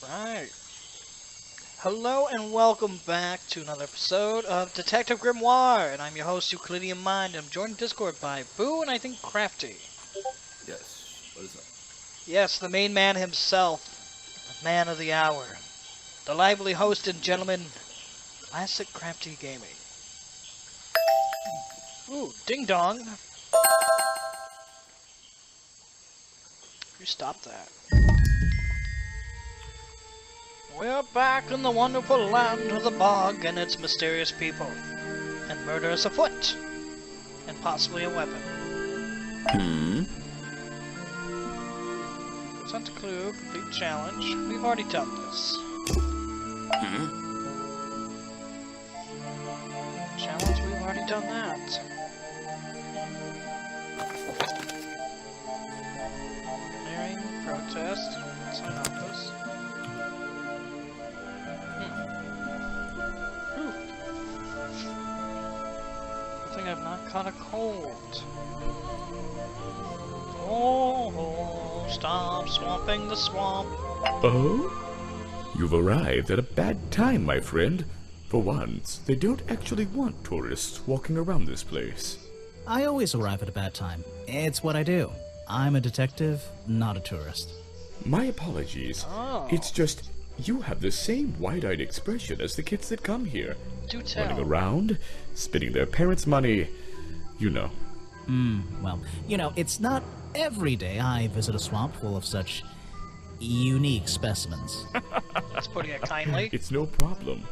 Right. Hello and welcome back to another episode of Detective Grimoire, and I'm your host, Euclidean Mind. I'm joined in Discord by Boo and I think Crafty. Yes. What is up? Yes, the main man himself, the man of the hour, the lively host and gentleman, Classic Crafty Gaming. Ooh, ding dong. You stop that. We're back in the wonderful land of the bog and its mysterious people. And murder is afoot. And possibly a weapon. Present a clue, complete challenge. We've already done this. Challenge, we've already done that. Clearing, protest, sign office. I think I've not caught a cold. Oh, stop swamping the swamp. Oh? You've arrived at a bad time, my friend. For once, they don't actually want tourists walking around this place. I always arrive at a bad time. It's what I do. I'm a detective, not a tourist. My apologies. Oh. It's just, you have the same wide-eyed expression as the kids that come here. Do tell. Running around, spending their parents' money, you know. Well, it's not every day I visit a swamp full of such unique specimens. That's putting it kindly. It's no problem.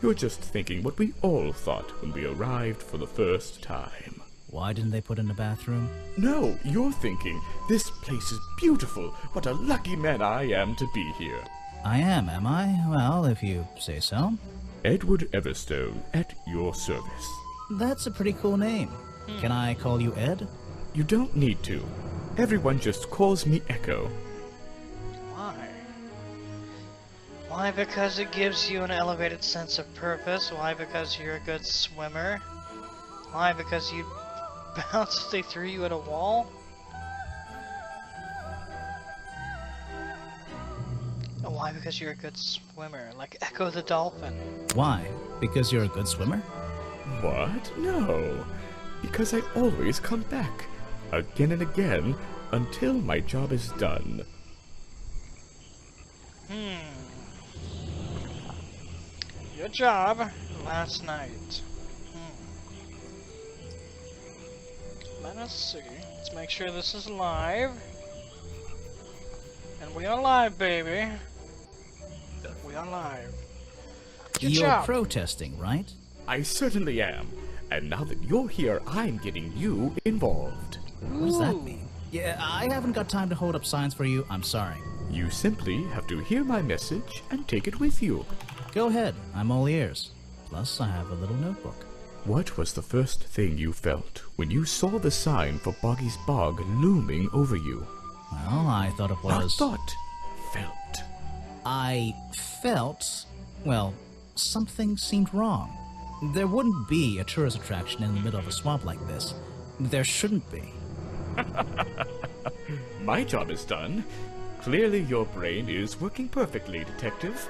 You're just thinking what we all thought when we arrived for the first time. Why didn't they put in a bathroom? No, you're thinking, this place is beautiful. What a lucky man I am to be here. I am I? Well, if you say so. Edward Everstone, at your service. That's a pretty cool name. Can I call you Ed? You don't need to. Everyone just calls me Echo. Why? Why? Because it gives you an elevated sense of purpose? Why? Because you're a good swimmer? Why? Because you bounce if they threw you at a wall? Why? Because you're a good swimmer, like Echo the dolphin. Why? Because you're a good swimmer? What? No. Because I always come back. Again and again, until my job is done. Your job last night. Let us see. Let's make sure this is live. And we are live, baby. We are live. Good You're job. protesting, right? I certainly am. And now that you're here, I'm getting you involved. What does that mean? Yeah, I haven't got time to hold up signs for you. I'm sorry. You simply have to hear my message and take it with you. Go ahead. I'm all ears. Plus, I have a little notebook. What was the first thing you felt when you saw the sign for Boggy's Bog looming over you? Well, I thought it was... Not thought. Felt. I felt... well, something seemed wrong. There wouldn't be a tourist attraction in the middle of a swamp like this. There shouldn't be. My job is done. Clearly your brain is working perfectly, Detective.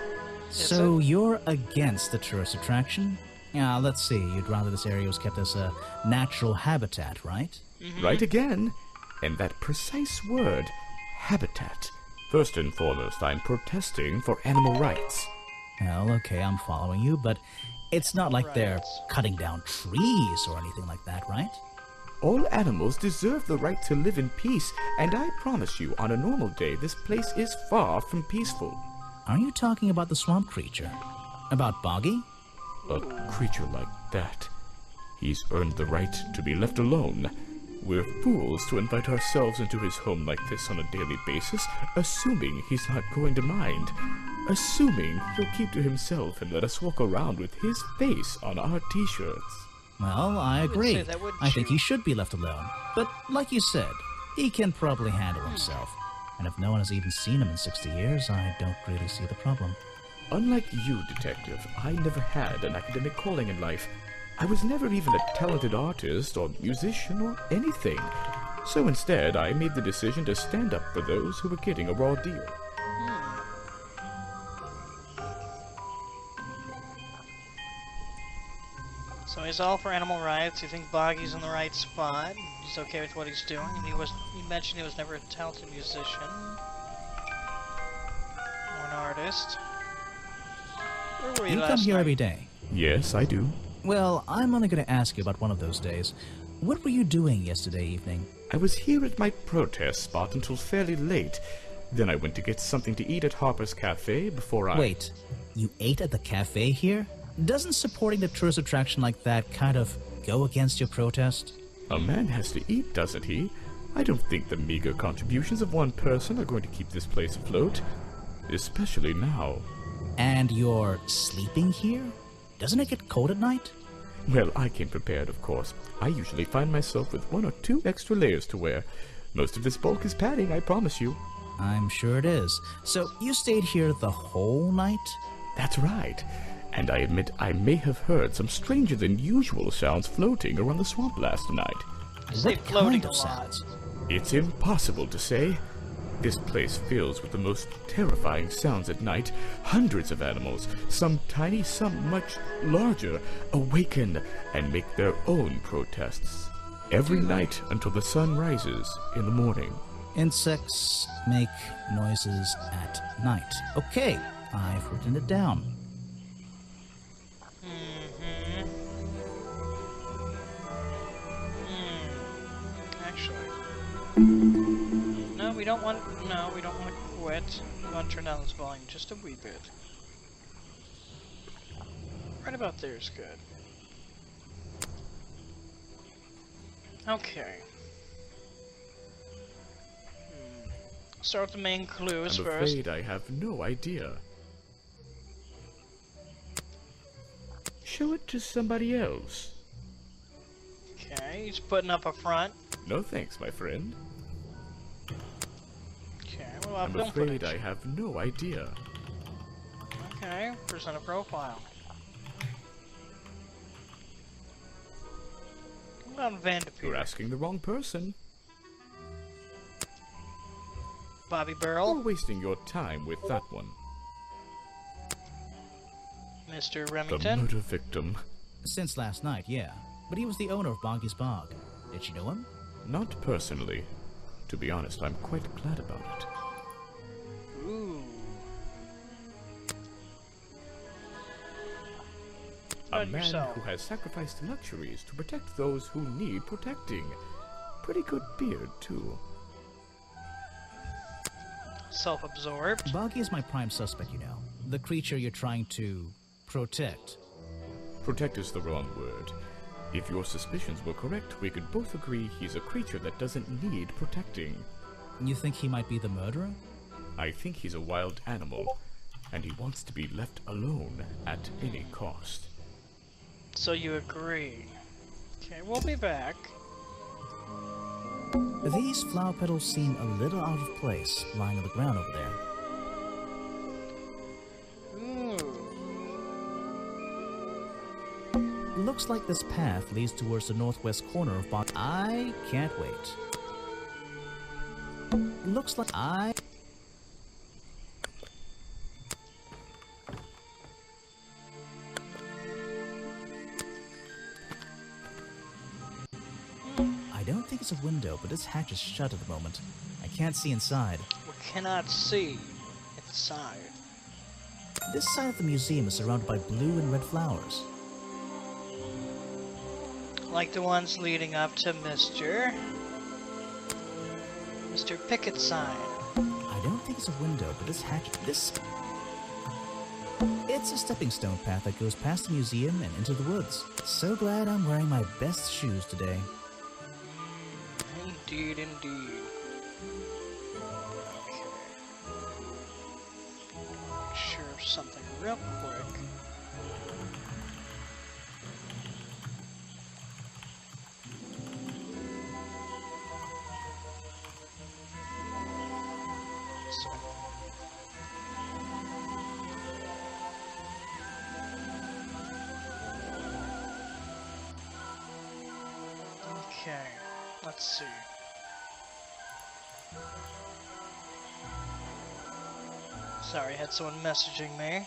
So you're against the tourist attraction? Yeah, let's see. You'd rather this area was kept as a natural habitat, right? Right again. And that precise word, habitat. First and foremost, I'm protesting for animal rights. Well, okay, I'm following you, but it's not like they're cutting down trees or anything like that, right? All animals deserve the right to live in peace, and I promise you, on a normal day, this place is far from peaceful. Are you talking about the swamp creature? About Boggy? A creature like that. He's earned the right to be left alone. We're fools to invite ourselves into his home like this on a daily basis, assuming he's not going to mind. Assuming he'll keep to himself and let us walk around with his face on our t-shirts. Well, I agree. say that, wouldn't I think you? he should be left alone. But like you said, he can probably handle himself. And if no one has even seen him in 60 years, I don't really see the problem. Unlike you, Detective, I never had an academic calling in life. I was never even a talented artist or musician or anything. So instead, I made the decision to stand up for those who were getting a raw deal. So he's all for animal rights. You think Boggy's in the right spot? He's okay with what he's doing. And he mentioned he was never a talented musician or an artist. Where were you You last come here night? every day. Yes, I do. Well, I'm only going to ask you about one of those days. What were you doing yesterday evening? I was here at my protest spot until fairly late. Then I went to get something to eat at Harper's Cafe before I... Wait, you ate at the cafe here? Doesn't supporting the tourist attraction like that kind of go against your protest? A man has to eat, doesn't he? I don't think the meager contributions of one person are going to keep this place afloat. Especially now. And you're sleeping here? Doesn't it get cold at night? Well, I came prepared, of course. I usually find myself with 1 or 2 extra layers to wear. Most of this bulk is padding, I promise you. I'm sure it is. So you stayed here the whole night? That's right. And I admit I may have heard some stranger than usual sounds floating around the swamp last night. I say What floating kind a of lot. sounds? It's impossible to say. This place fills with the most terrifying sounds at night. Hundreds of animals, some tiny, some much larger, awaken and make their own protests. Every night until the sun rises in the morning. Insects make noises at night. Okay, I've written it down. Actually. No, we don't want to quit. We want to turn down this volume just a wee bit. Right about there is good. Okay. Start with the main clues I'm first. afraid I have no idea. Show it to somebody else. Okay, he's putting up a front. No thanks, my friend. Okay, what about I'm film afraid footage? I have no idea. Okay, present a profile. What about Van de You're Peer? asking the wrong person. Bobby You're Burrell? wasting your time with that one. Mr. The Remington? murder victim. Since last night, yeah. But he was the owner of Boggy's Bog. Did you know him? Not personally. To be honest, I'm quite glad about it. Ooh. A About man yourself. who has sacrificed luxuries to protect those who need protecting. Pretty good beard, too. Self-absorbed. Boggy is my prime suspect, you know. The creature you're trying to protect. Protect is the wrong word. If your suspicions were correct, we could both agree he's a creature that doesn't need protecting. You think he might be the murderer? I think he's a wild animal, and he wants to be left alone at any cost. So you agree. Okay, we'll be back. These flower petals seem a little out of place, lying on the ground over there. Ooh. Looks like this path leads towards the northwest corner of Bog. I can't wait. Looks like I... I don't think it's a window, but this hatch is shut at the moment. I can't see inside. We cannot see inside. This side of the museum is surrounded by blue and red flowers. Like the ones leading up to Mr. Pickett's sign. I don't think it's a window, but this hatch... It's a stepping stone path that goes past the museum and into the woods. So glad I'm wearing my best shoes today. Indeed, indeed. Okay. Sure of something real quick. So. Okay, let's see. Sorry, I had someone messaging me.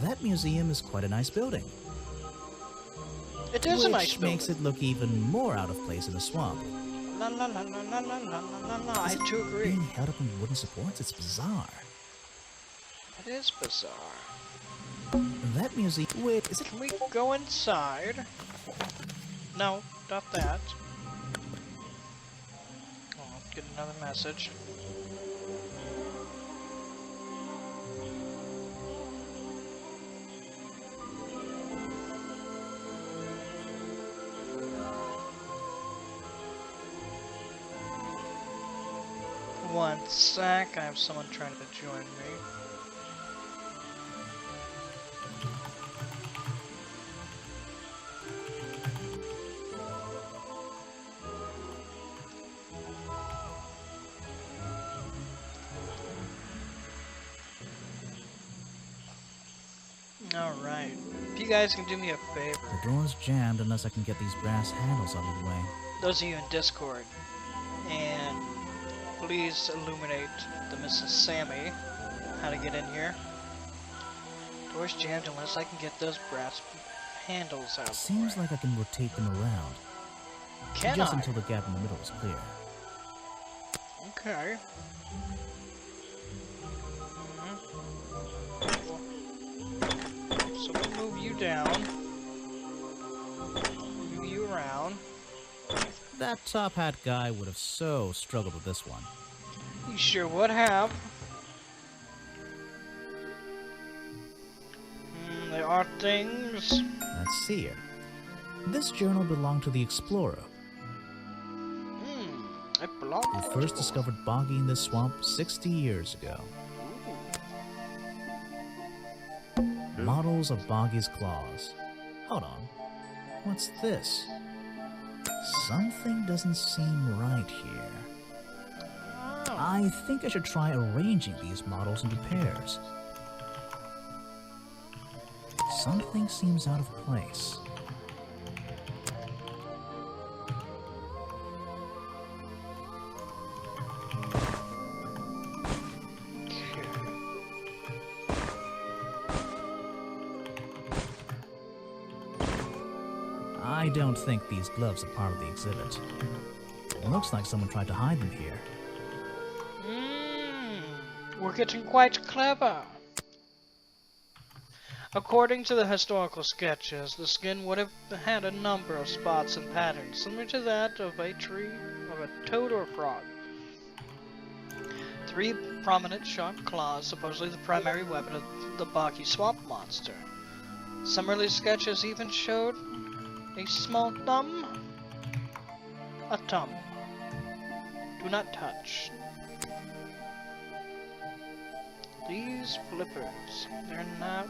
That museum is quite a nice building. It is a nice which building. makes it look even more out of place in a swamp. La la la la la la la la la. I Is it too agree. being held up on wooden supports? It's bizarre. It is bizarre. That museum. Wait, is it? Can we go inside? No, not that. Oh, get another message. One sec, I have someone trying to join me. Alright. If you guys can do me a favor, The door's jammed unless I can get these brass handles out of the way. those of you in Discord, and please illuminate the Mrs. Sammy how to get in here. Door's jammed unless I can get those brass handles out. Seems like I can rotate them around. Can Just I? until the gap in the middle is clear. Okay. So we'll move you down. Move you around. That top hat guy would have so struggled with this one. You sure would have. There are things. Let's see here. This journal belonged to the explorer It belongs. who first discovered Boggy in this swamp 60 years ago. Models of Boggy's claws. Hold on. What's this? Something doesn't seem right here. Oh. I think I should try arranging these models into pairs. Something seems out of place. I don't think these gloves are part of the exhibit. It looks like someone tried to hide them here. We're getting quite clever. According to the historical sketches, the skin would have had a number of spots and patterns similar to that of a tree, of a toad or frog. 3 prominent sharp claws, supposedly the primary weapon of the Boggy swamp monster. Some early sketches even showed a small thumb. A thumb. Do not touch. These flippers, they're not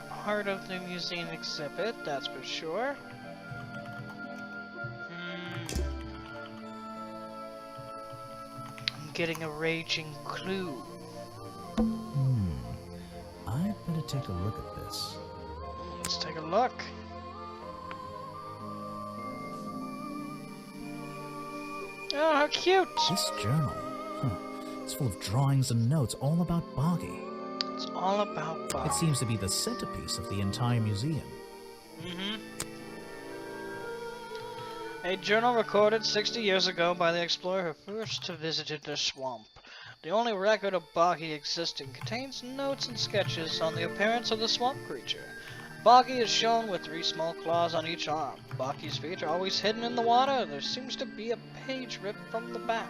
part of the museum exhibit, that's for sure. I'm getting a raging clue. I'd better take a look at this. Let's take a look. Oh, how cute! This journal, it's full of drawings and notes all about Boggy. It's all about Bob. It seems to be the centerpiece of the entire museum. A journal recorded 60 years ago by the explorer who first visited the swamp. The only record of Boggy existing contains notes and sketches on the appearance of the swamp creature. Boggy is shown with 3 small claws on each arm. Boggy's feet are always hidden in the water. There seems to be a page ripped from the back.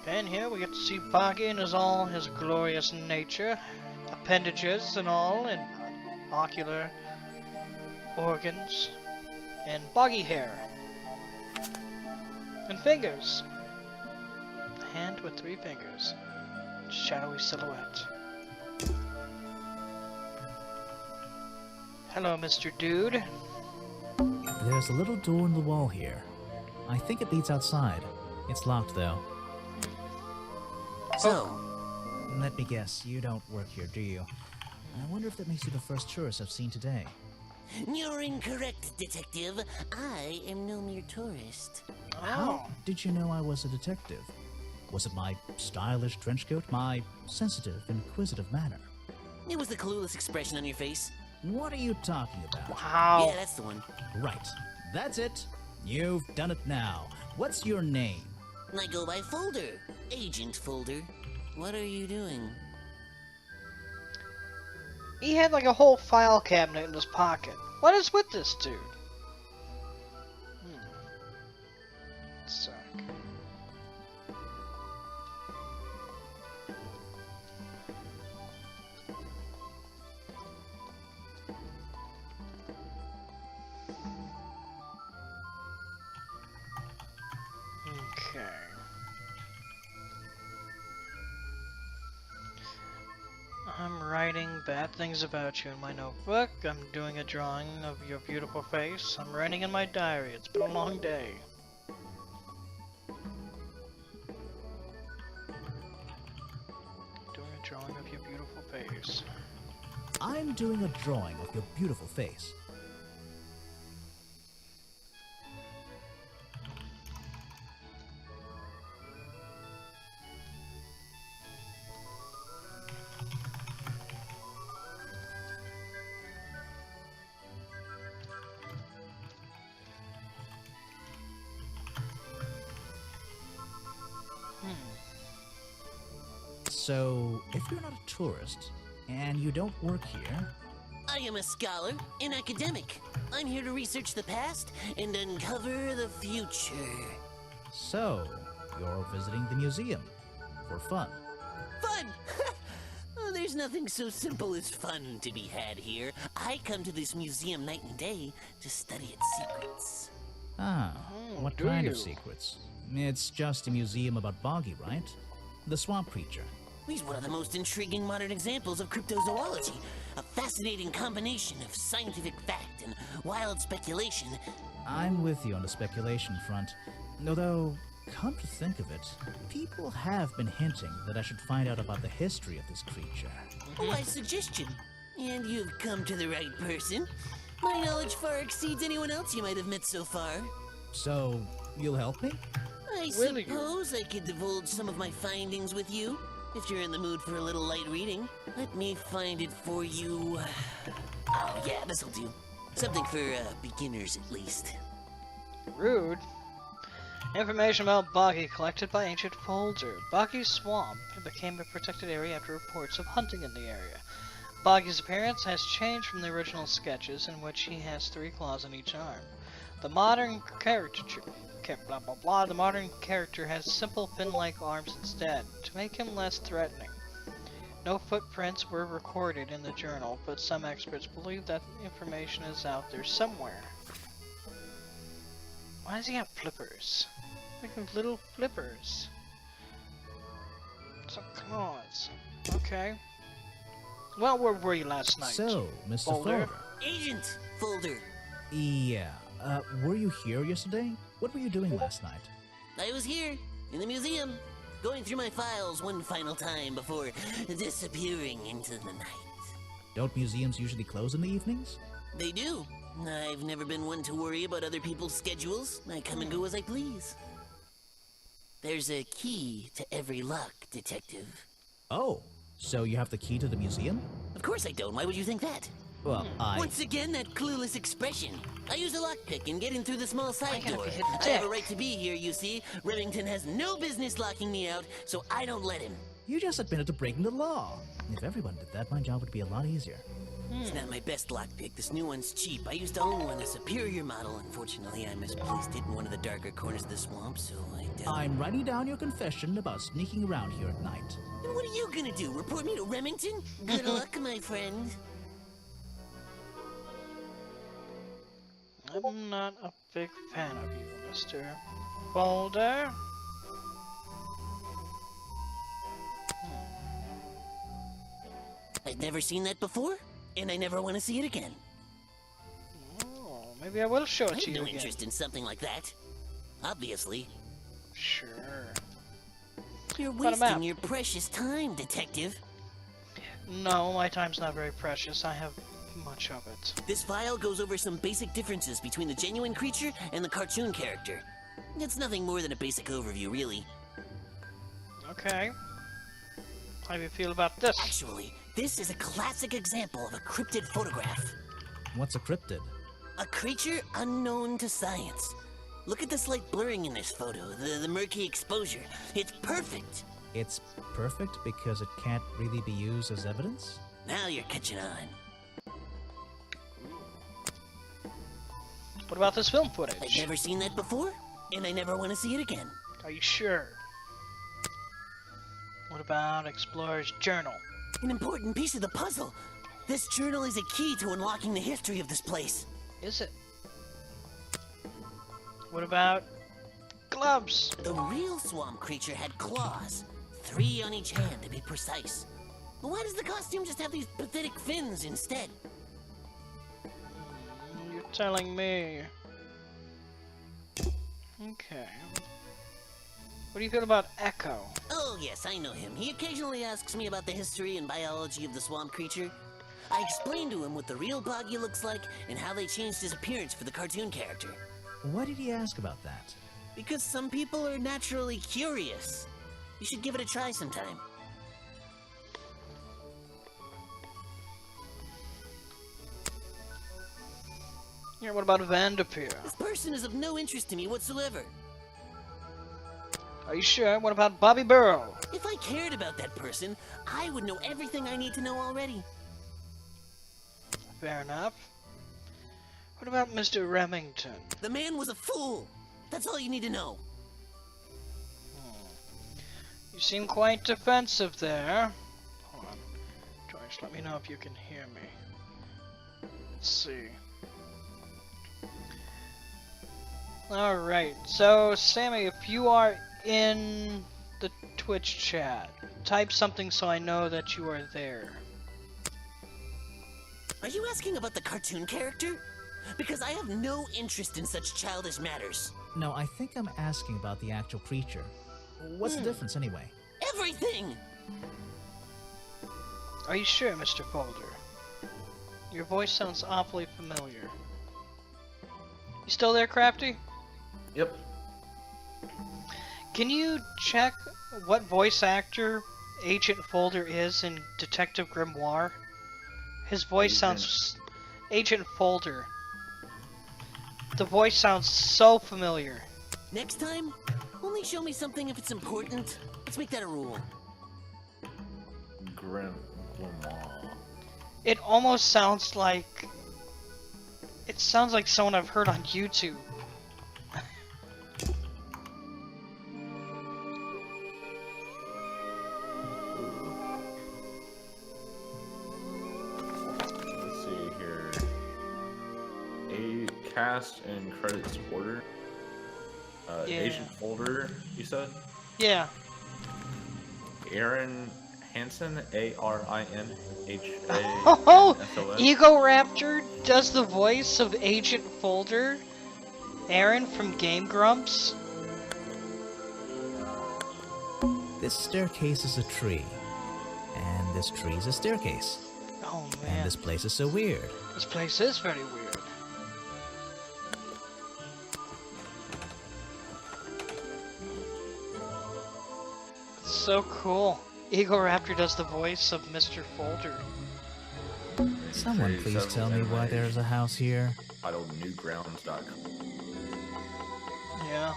And here we get to see Boggy in all his glorious nature. Appendages and all, and ocular organs, and boggy hair, and fingers. A hand with 3 fingers. Shadowy silhouette. Hello, Mr. Dude. There's a little door in the wall here. I think it leads outside. It's locked, though. So, Let me guess, you don't work here, do you? I wonder if that makes you the first tourist I've seen today. you're incorrect, detective. I am no mere tourist. How did you know I was a detective? Was it my stylish trench coat, my sensitive, inquisitive manner? It was the clueless expression on your face. What are you talking about? Wow. Yeah, that's the one. Right. That's it. You've done it now. What's your name? I go by Folder. Agent Folder. What are you doing? He had like a whole file cabinet in his pocket. What is with this dude? Suck. Okay. I'm writing bad things about you in my notebook. I'm doing a drawing of your beautiful face. I'm writing in my diary. It's been a long day. Doing a drawing of your beautiful face. I'm doing a drawing of your beautiful face. So, if you're not a tourist, and you don't work here, I am a scholar, an academic. I'm here to research the past and uncover the future. so you're visiting the museum for fun. Fun! Oh, there's nothing so simple as fun to be had here. I come to this museum night and day to study its secrets. Ah, what do kind you? of secrets? It's just a museum about Boggy, right? The swamp creature. He's one of the most intriguing modern examples of cryptozoology. A fascinating combination of scientific fact and wild speculation. I'm with you on the speculation front. Although, come to think of it, people have been hinting that I should find out about the history of this creature. A wise suggestion. And you've come to the right person. My knowledge far exceeds anyone else you might have met so far. So, you'll help me? I Will you? suppose I could divulge some of my findings with you, if you're in the mood for a little light reading. Let me find it for you. Oh yeah, this'll do. Something for beginners at least. Rude. Information about Boggy collected by Ancient Folder. Boggy's swamp became a protected area after reports of hunting in the area. Boggy's appearance has changed from the original sketches, in which he has 3 claws on each arm. The modern character, blah blah blah. The modern character has simple fin-like arms instead, to make him less threatening. No footprints were recorded in the journal, but some experts believe that information is out there somewhere. Why does he have flippers? Like little flippers. Some claws. Okay. Well, where were you last night? So, Mr. Folder? Folder. Agent Folder. Yeah, were you here yesterday? What were you doing last night? I was here, in the museum, going through my files one final time before disappearing into the night. Don't museums usually close in the evenings? They do. I've never been one to worry about other people's schedules. I come and go as I please. There's a key to every lock, Detective. Oh, so you have the key to the museum? Of course I don't. Why would you think that? Well, Once again, that clueless expression. I use a lockpick and get in through the small side gotta door. be hitting I have a dick. right to be here, you see. Remington has no business locking me out, so I don't let him. You just admitted to breaking the law. If everyone did that, my job would be a lot easier. It's not my best lockpick. This new one's cheap. I used to own one, a superior model. Unfortunately, I misplaced it in one of the darker corners of the swamp, so I doubt... I'm writing down your confession about sneaking around here at night. And what are you gonna do? Report me to Remington? Good luck, my friend. I'm not a big fan of you, Mr. Folder. I've never seen that before, and I never want to see it again. Oh, maybe I will show I it to have you no again. interest in something like that. Obviously. Sure. You're What a map. wasting your precious time, Detective. No, my time's not very precious. I have much of it. This file goes over some basic differences between the genuine creature and the cartoon character. It's nothing more than a basic overview, really. Okay. How do you feel about this? Actually, this is a classic example of a cryptid photograph. What's a cryptid? A creature unknown to science. Look at the slight blurring in this photo, the murky exposure. It's perfect. It's perfect because it can't really be used as evidence? Now you're catching on. What about this film I've footage? never seen that before, and I never want to see it again. Are you sure? What about Explorer's journal? An important piece of the puzzle. This journal is a key to unlocking the history of this place. Is it? What about gloves? The real swamp creature had claws. 3 on each hand, to be precise. But why does the costume just have these pathetic fins instead? You're telling me. Okay. What do you feel about Echo? Oh, yes, I know him. He occasionally asks me about the history and biology of the swamp creature. I explained to him what the real Boggy looks like and how they changed his appearance for the cartoon character. Why did he ask about that? Because some people are naturally curious. You should give it a try sometime. Yeah, what about Vanderpeer? This person is of no interest to me whatsoever. Are you sure? What about Bobby Burrow? If I cared about that person, I would know everything I need to know already. Fair enough. What about Mr. Remington? The man was a fool. That's all you need to know. You seem quite defensive there. Hold on. George, let me know if you can hear me. Let's see. Alright, so Sammy, if you are in the Twitch chat, type something so I know that you are there. Are you asking about the cartoon character? Because I have no interest in such childish matters. No, I think I'm asking about the actual creature. What's the difference anyway? Everything! Are you sure, Mr. Folder? Your voice sounds awfully familiar. You still there, Crafty? Yep. Can you check what voice actor Agent Folder is in Detective Grimoire? His voice sounds... Agent Folder. The voice sounds so familiar. Next time, only show me something if it's important. Let's make that a rule. Grimoire. It almost sounds like... It sounds like someone I've heard on YouTube. Let's see here. A cast and credits order. Yeah. Agent Folder, you said? Yeah. Aaron Hansen, ARINHANSON. Oh, Ego Raptor does the voice of Agent Folder. Aaron from Game Grumps. This staircase is a tree. And this tree is a staircase. Oh And man, this place is so weird. this place is very weird. So cool. Ego Raptor does the voice of Mr. Folder. Someone please tell me why there's a house here. Titled newgrounds.com. Yeah.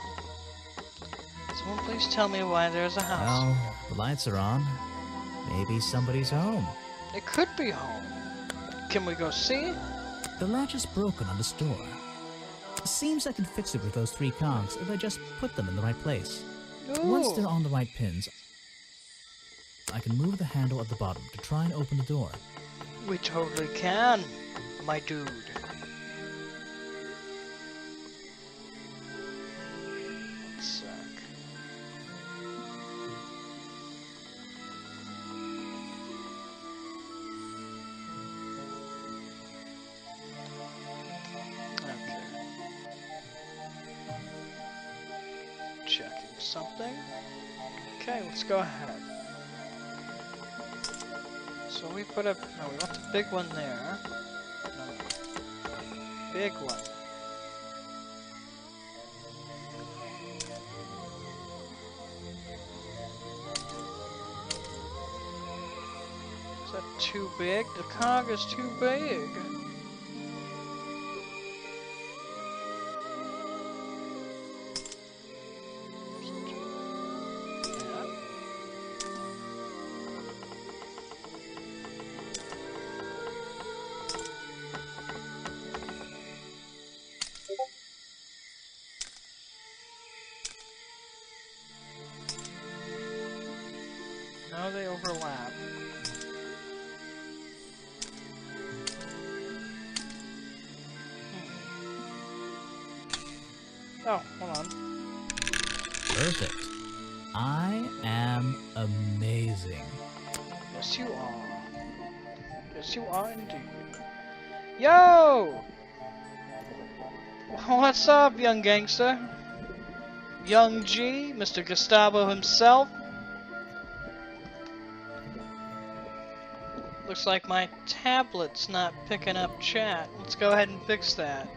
Someone please tell me why there's a house. Well, the lights are on. Maybe somebody's home. It could be home. Can we go see? The latch is broken on this door. Seems I can fix it with those 3 cogs if I just put them in the right place. Once they're Ooh. on the right pins, I can move the handle at the bottom to try and open the door. We totally can, my dude. One sec. Okay. Checking something. Okay, let's go ahead. So we put up, no, we want the big one there. No, big one. Is that too big? The cog is too big. overlap. Oh, hold on. Perfect. I am amazing. Yes, you are. Yes, you are indeed. Yo! What's up, young gangster? Young G, Mr. Gustavo himself. Looks like my tablet's not picking up chat. Let's go ahead and fix that.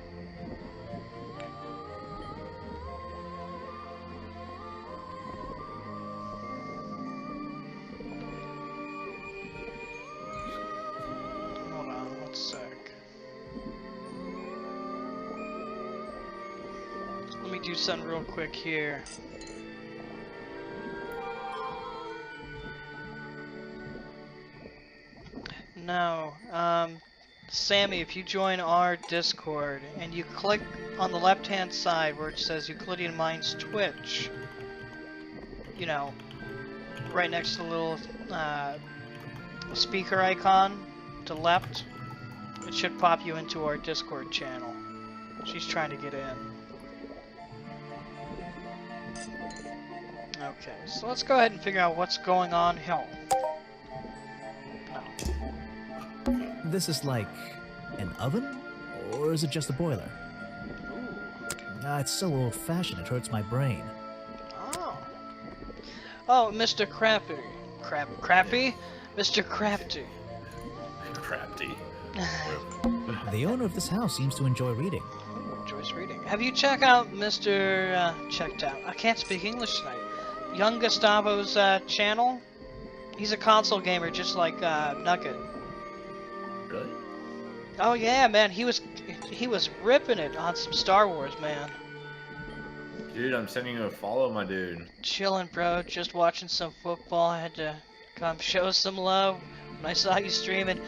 Hold on, 1 sec. Let me do something real quick here. No, Sammy, if you join our Discord and you click on the left-hand side where it says Euclidean Minds Twitch, you know, right next to the little speaker icon to the left, it should pop you into our Discord channel. She's trying to get in. Okay, so let's go ahead and figure out what's going on here. This is like an oven? Or is it just a boiler? It's so old-fashioned, it hurts my brain. Oh. Oh, Mr. Crappy. Crappy? Mr. Crafty. Crafty. The owner of this house seems to enjoy reading. Ooh, enjoys reading. Have you checked out Mr. checked out? I can't speak English tonight. Young Gustavo's channel? He's a console gamer just like Nugget. Really? Oh yeah, man, he was ripping it on some Star Wars, man. Dude, I'm sending you a follow, my dude. Chilling, bro. Just watching some football. I had to come show some love when I saw you streaming.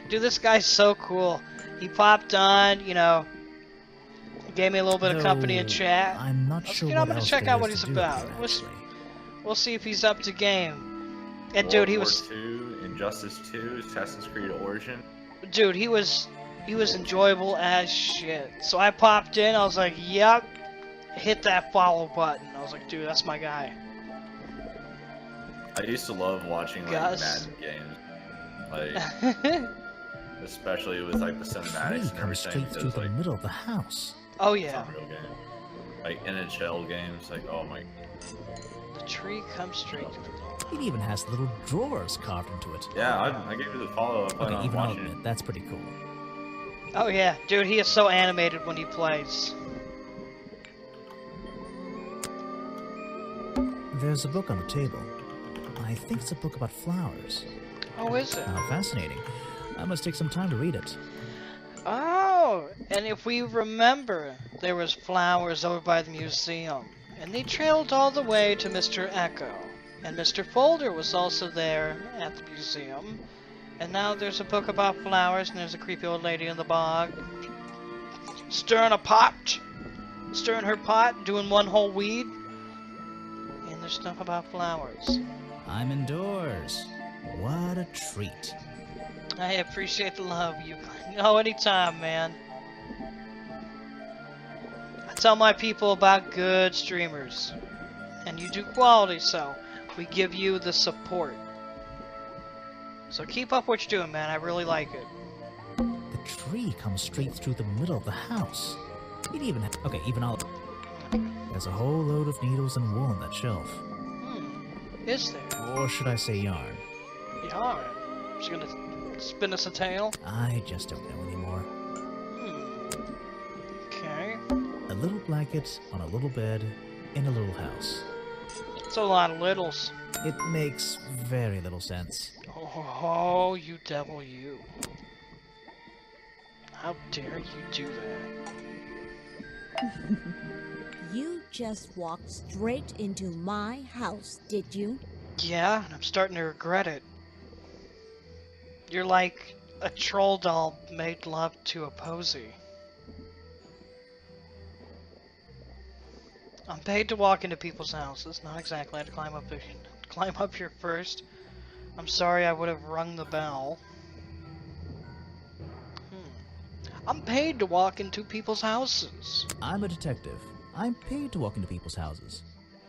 Dude, this guy's so cool. He popped on, you know, gave me a little bit of company in Though chat. I'm not sure You know, I'm what gonna else check there out what is he's to do about. here, We'll, actually. we'll see if he's up to game. And dude, he was, War II, Injustice 2, Assassin's Creed Origin. dude, he was enjoyable as shit. So I popped in. I was like, yep. Hit that follow button. I was like, dude, that's my guy. I used to love watching like Gus. Madden games, like especially with like the cinematics Tree and comes everything. straight through Because the like middle of the house. Oh it's yeah, not a real game. Like NHL games, like oh my. the tree comes straight through the It even has little drawers carved into it. Yeah, I gave you the follow. I plan Okay, on even I'll watching it. admit, that's pretty cool. Oh yeah, dude, he is so animated when he plays. There's a book on the table. I think it's a book about flowers. Oh, is it? How fascinating. I must take some time to read it. Oh, and if we remember, there was flowers over by the museum, and they trailed all the way to Mr. Echo. And Mr. Folder was also there at the museum. And now there's a book about flowers, and there's a creepy old lady in the bog. Stirring her pot, doing one whole weed. And there's stuff about flowers. I'm indoors. What a treat. I appreciate the love, you. Oh, anytime, man. I tell my people about good streamers. And you do quality, so we give you the support. So keep up what you're doing, man. I really like it. The tree comes straight through the middle of the house. It even okay, even I'll. There's a whole load of needles and wool on that shelf. Is there? Or should I say yarn? Yeah. She's gonna spin us a tale? I just don't know anymore. Okay. A little blanket on a little bed in a little house. It's a lot of littles. It makes very little sense. Oh, you devil, you. How dare you do that? You just walked straight into my house, did you? Yeah, and I'm starting to regret it. You're like a troll doll made love to a posy. I'm paid to walk into people's houses, not exactly. I had to climb up here first. I'm sorry I would have rung the bell. I'm paid to walk into people's houses. I'm a detective. I'm paid to walk into people's houses.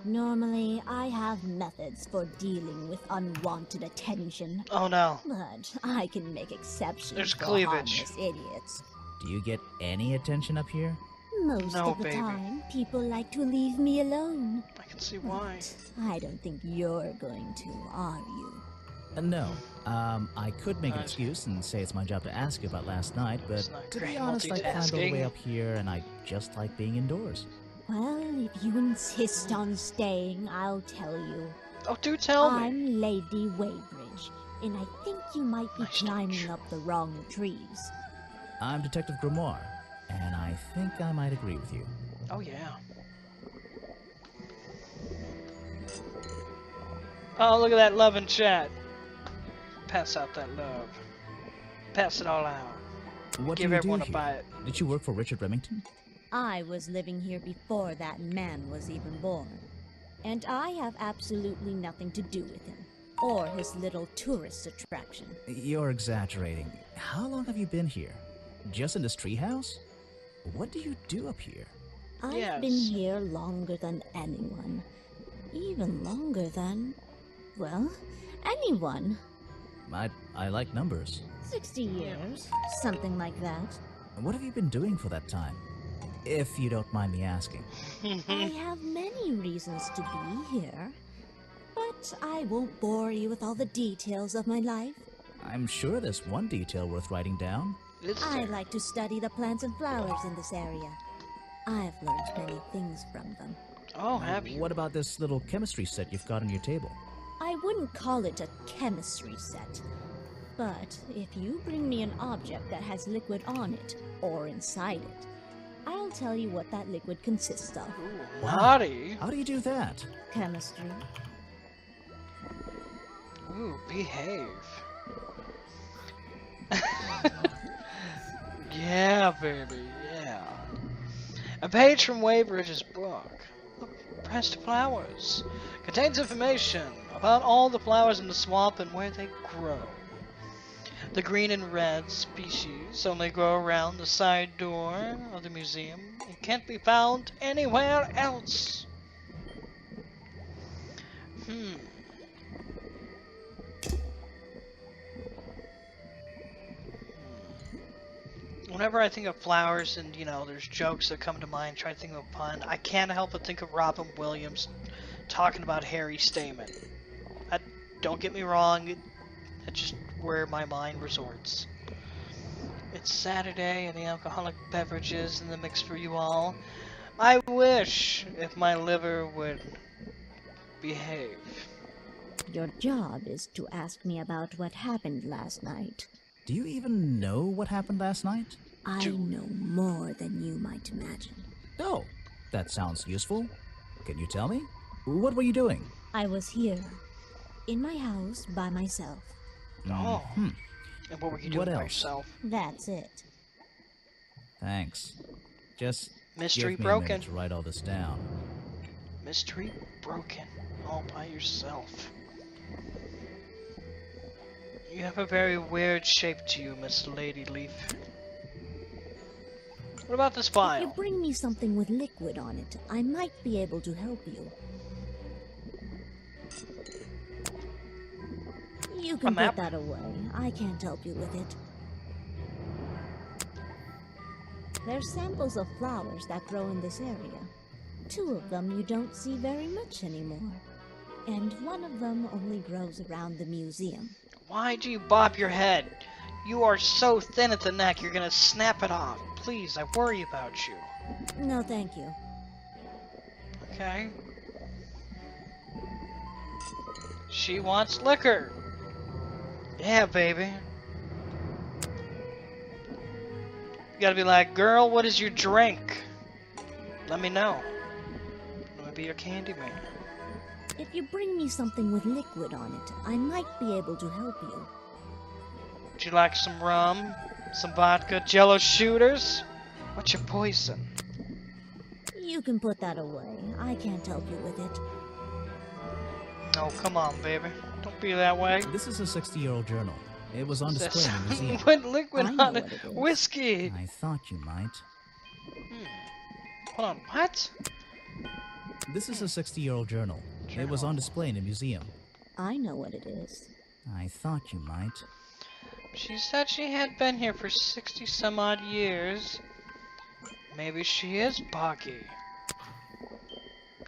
Normally, I have methods for dealing with unwanted attention, Oh no. but I can make exceptions There's for cleavage. harmless idiots. Do you get any attention up here? Most No, of the baby. time, people like to leave me alone. I can see why. I don't think you're going to, are you? No. I could make an Nice. excuse and say it's my job to ask you about last night, It's but not to be great honest, I climbed all the multitasking. way up here and I just like being indoors. Well, if you insist on staying, I'll tell you. Oh, do tell me. I'm Lady Weybridge, and I think you might be Nice climbing touch. up the wrong trees. I'm Detective Grimoire, and I think I might agree with you. Oh yeah. Oh, look at that love in chat. Pass out that love. Pass it all out. What Give do you everyone do a here? bite. Did you work for Richard Remington? I was living here before that man was even born, and I have absolutely nothing to do with him, or his little tourist attraction. You're exaggerating. How long have you been here? Just in this treehouse? What do you do up here? I've been Yes. here longer than anyone. Even longer than, well, anyone. I like numbers. 60 years, something like that. What have you been doing for that time? If you don't mind me asking. I have many reasons to be here, but I won't bore you with all the details of my life. I'm sure there's one detail worth writing down. It's I like to study the plants and flowers in this area. I've learned many things from them. Oh, have you? What about this little chemistry set you've got on your table? I wouldn't call it a chemistry set, but if you bring me an object that has liquid on it, or inside it, I'll tell you what that liquid consists of. Ooh, naughty. How do you do that? Chemistry. Ooh, behave. Yeah, baby, yeah. A page from Weybridge's book. Pressed flowers. Contains information about all the flowers in the swamp and where they grow. The green and red species only grow around the side door of the museum and can't be found anywhere else. Whenever I think of flowers and, you know, there's jokes that come to mind, try to think of a pun, I can't help but think of Robin Williams talking about Harry Stamen. Don't get me wrong, that's just where my mind resorts. It's Saturday and the alcoholic beverages in the mix for you all. I wish if my liver would behave. Your job is to ask me about what happened last night. Do you even know what happened last night? I know more than you might imagine. Oh, that sounds useful. Can you tell me? What were you doing? I was here, in my house, by myself. Oh. Hmm. And what were you What doing by else? yourself? That's it. Thanks. Just Mystery give me a broken. minute to write all this down. Mystery broken. All by yourself. You have a very weird shape to you, Miss Lady Leaf. What about this If you file? bring me something with liquid on it, I might be able to help you. You A can map? put that away. I can't help you with it. They're samples of flowers that grow in this area. 2 of them you don't see very much anymore. And 1 of them only grows around the museum. Why do you bob your head? You are so thin at the neck, you're gonna snap it off. Please, I worry about you. No, thank you. Okay? She wants liquor. Yeah, baby. You gotta be like, girl, what is your drink? Let me know. Let me be your candy man. If you bring me something with liquid on it, I might be able to help you. Would you like some rum? Some vodka? Jello shooters? What's your poison? You can put that away. I can't help you with it. Oh, come on, baby. Don't be that way. This is a 60-year-old journal. It was on display in the museum. With liquid I know on it. what it is. Whiskey. I thought you might. Hold on. What? This is a 60-year-old journal. It was on display in a museum. I know what it is. I thought you might. She said she had been here for 60 some odd years. Maybe she is boggy.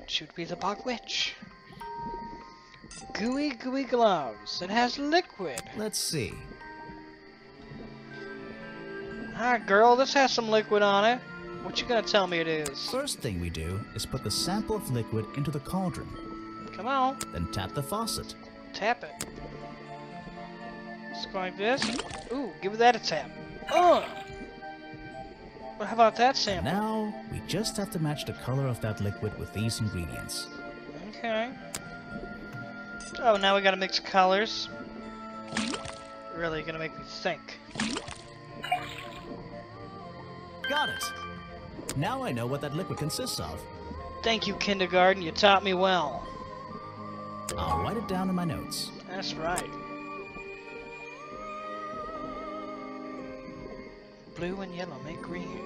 Should be the bog witch. Gooey, gooey gloves. It has liquid. Let's see. Alright, girl, this has some liquid on it. What you gonna tell me it is? First thing we do is put the sample of liquid into the cauldron. Come on, Then tap the faucet. tap it. Just go like this. Ooh, give that a tap. Well, how about that sample? Now, we just have to match the color of that liquid with these ingredients. Okay. Oh, now we gotta mix colors. Really gonna make me think. Got it! Now I know what that liquid consists of. Thank you, kindergarten. You taught me well. I'll write it down in my notes. That's right. Blue and yellow make green.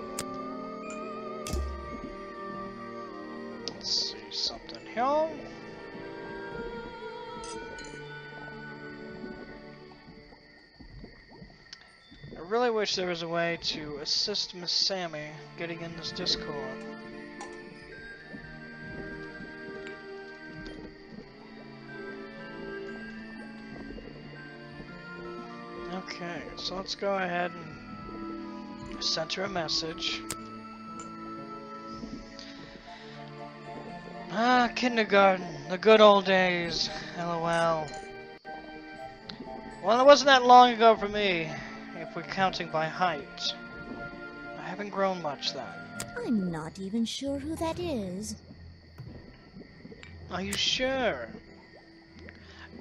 Let's see something here. I really wish there was a way to assist Miss Sammy getting in this Discord. Okay, so let's go ahead and send her a message. Ah, kindergarten, the good old days, LOL. Well, it wasn't that long ago for me, if we're counting by height. I haven't grown much then. I'm not even sure who that is. Are you sure?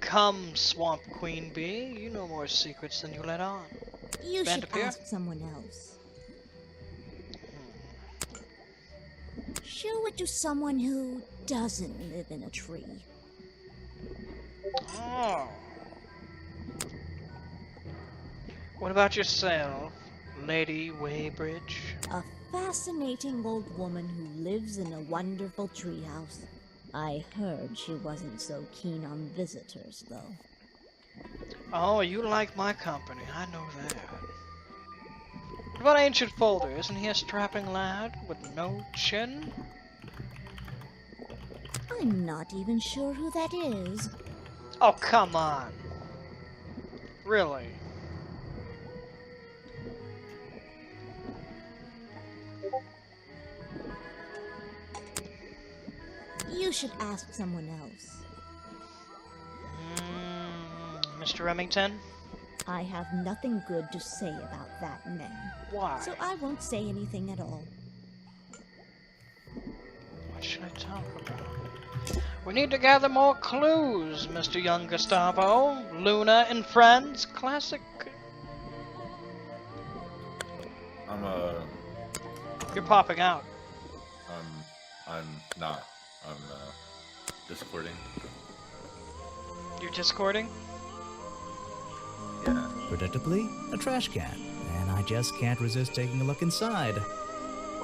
Come, Swamp Queen Bee, you know more secrets than you let on. You Band should appear? ask someone else. Show it to someone who doesn't live in a tree. Oh. What about yourself, Lady Weybridge? A fascinating old woman who lives in a wonderful treehouse. I heard she wasn't so keen on visitors, though. Oh, you like my company, I know that. What about Ancient Folder? Isn't he a strapping lad with no chin? I'm not even sure who that is. Oh, come on. Really? You should ask someone else. Mr. Remington? I have nothing good to say about that man, Why? so I won't say anything at all. What should I talk about? We need to gather more clues, Mr. Young Gustavo. Luna and Friends, classic. You're popping out. I'm not. I'm discording. You're discording? Yeah. Predictably, a trash can. And I just can't resist taking a look inside.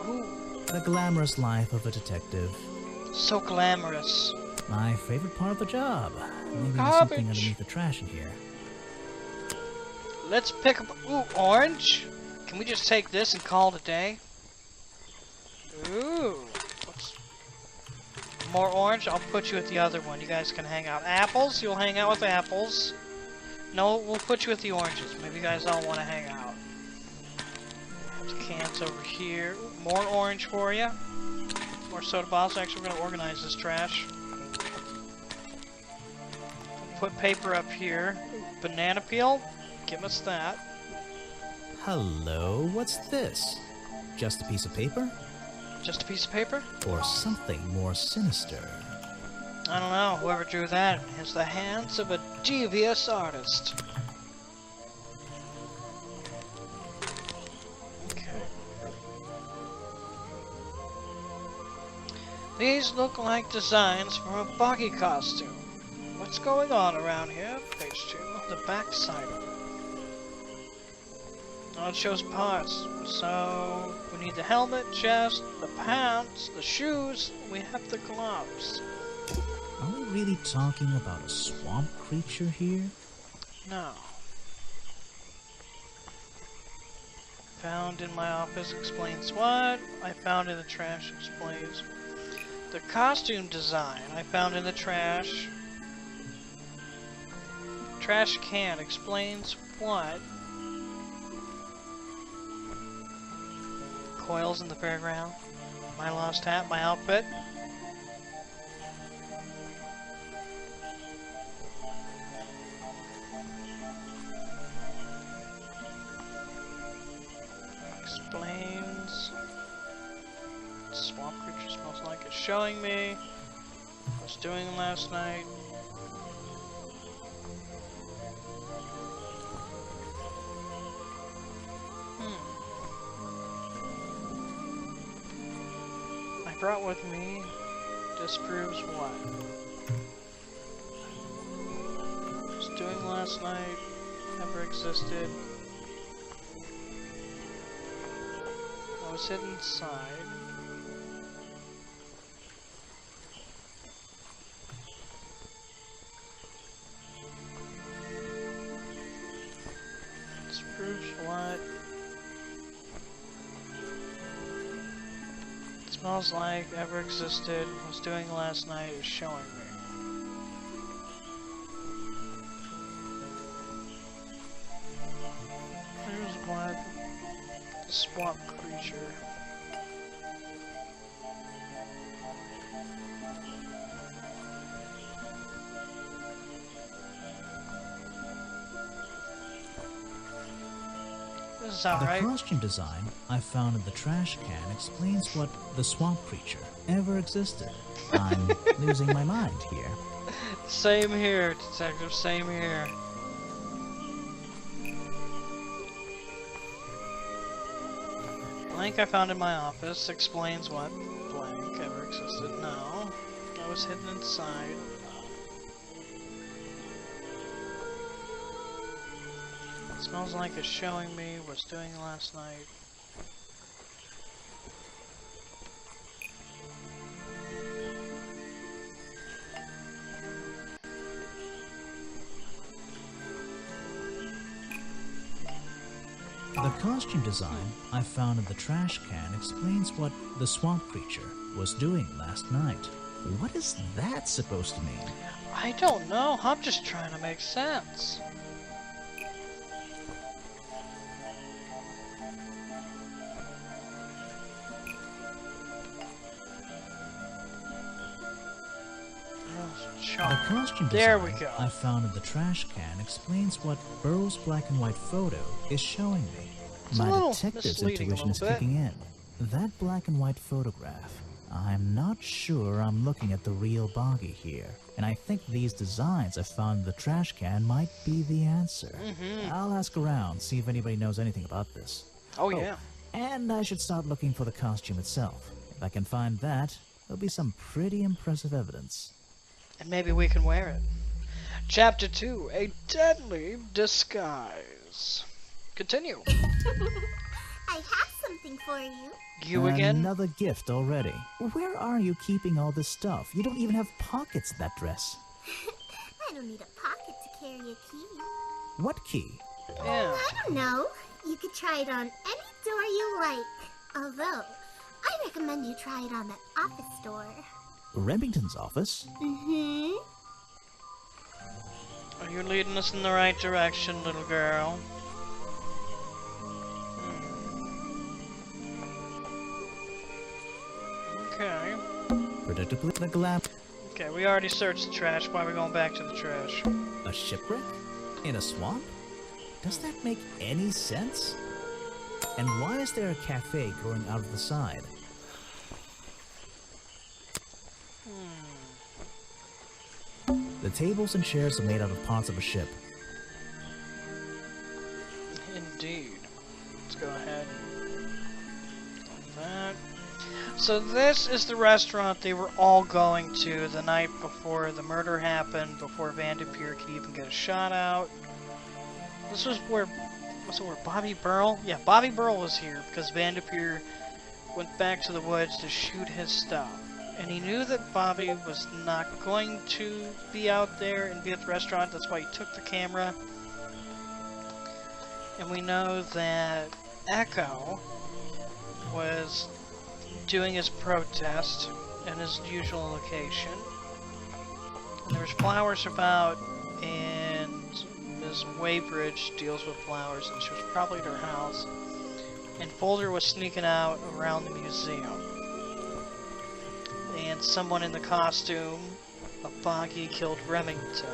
Ooh, The glamorous life of a detective. so glamorous. My favorite part of the job. Maybe there's Garbage. something underneath the trash in here. Let's pick up. Ooh, orange? Can we just take this and call it a day? Ooh. What's... More orange? I'll put you at the other one. You guys can hang out. Apples? You'll hang out with apples. No, we'll put you with the oranges. Maybe you guys all want to hang out. There's cans over here. Ooh, more orange for you. More soda bottles. Actually, we're going to organize this trash. Put paper up here. Ooh, banana peel? Give us that. Hello, what's this? Just a piece of paper? Just a piece of paper? Or something more sinister? I don't know. Whoever drew that has the hands of a devious artist. Okay. These look like designs for a boggy costume. What what's going on around here. Page 2, the back side of it. Oh, it shows parts. So, we need the helmet, chest, the pants, the shoes, we have the gloves. Are we really talking about a swamp creature here? No. Found in my office explains what. I found in the trash explains. The costume design I found in the trash. Trash can explains what. Coils in the fairground. My lost hat, my outfit. Explains. Swamp creature smells like it's showing me. What I was doing last night. I brought with me disproves what? I was doing last night never existed. I was hidden inside. Disproves what? Smells like ever existed. Was doing last night is showing me. Here's what? The swamp creature. This is The alright. costume design I found in the trash can explains what the swamp creature ever existed. I'm losing my mind here. Same here, detective, same here. Blank I found in my office explains what blank ever existed. No. I was hidden inside. Smells like it's showing me what's doing last night. The costume design I found in the trash can explains what the swamp creature was doing last night. What is that supposed to mean? I don't know. I'm just trying to make sense. The costume There design we go. I found in the trash can explains what Burrow's black and white photo is showing me. It's a My little detective's misleading a intuition is little bit. kicking in. That black and white photograph. I'm not sure I'm looking at the real Boggy here, and I think these designs I found in the trash can might be the answer. I'll ask around, see if anybody knows anything about this. Oh yeah. And I should start looking for the costume itself. If I can find that, there'll be some pretty impressive evidence. And maybe we can wear it. Chapter 2, A Deadly Disguise. Continue. I have something for you. You again? Another gift already. Where are you keeping all this stuff? You don't even have pockets in that dress. I don't need a pocket to carry a key. What key? Yeah. I don't know. You could try it on any door you like. Although, I recommend you try it on that office door. Remington's office? Mm-hmm. Are you leading us in the right direction, little girl? Okay. Predictably, the glap. Okay, we already searched the trash. Why are we going back to the trash? A shipwreck? In a swamp? Does that make any sense? And why is there a cafe growing out of the side? The tables and chairs are made out of parts of a ship. Indeed. Let's go ahead. On that. So this is the restaurant they were all going to the night before the murder happened, before Vanderpeer could even get a shot out. This was where Bobby Burl? Yeah, Bobby Burl was here because Vanderpeer went back to the woods to shoot his stuff. And he knew that Bobby was not going to be out there and be at the restaurant, that's why he took the camera. And we know that Echo was doing his protest in his usual location. And there's flowers about, and Miss Waybridge deals with flowers, and she was probably at her house. And Folder was sneaking out around the museum. And someone in the costume of Boggy killed Remington.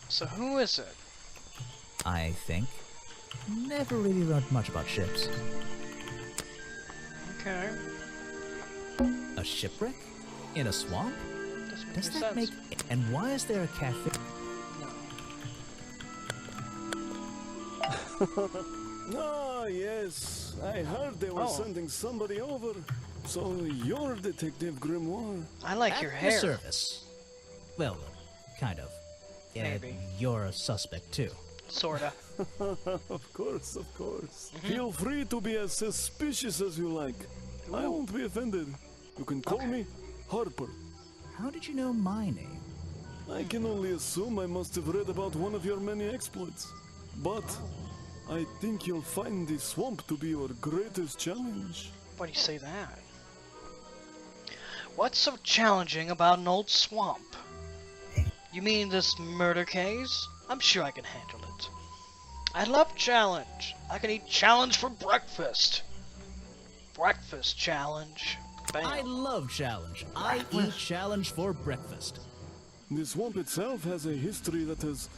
So who is it? I think. Never really learned much about ships. Okay. A shipwreck? In a swamp? Doesn't Does make that make... sense. And why is there a cafe? Ah, yes. I heard they were sending somebody over. So you're Detective Grimoire. I like your At hair. your service. Well, kind of. Maybe. You're a suspect, too. Sorta. Of course, of course. Feel free to be as suspicious as you like. I won't be offended. You can call me Harper. How did you know my name? I can only assume I must have read about one of your many exploits. But I think you'll find the swamp to be your greatest challenge. Why do you say that? What's so challenging about an old swamp? You mean this murder case? I'm sure I can handle it. I love challenge. I can eat challenge for breakfast. Breakfast challenge. Bam. I love challenge. I eat challenge for breakfast. The swamp itself has a history that has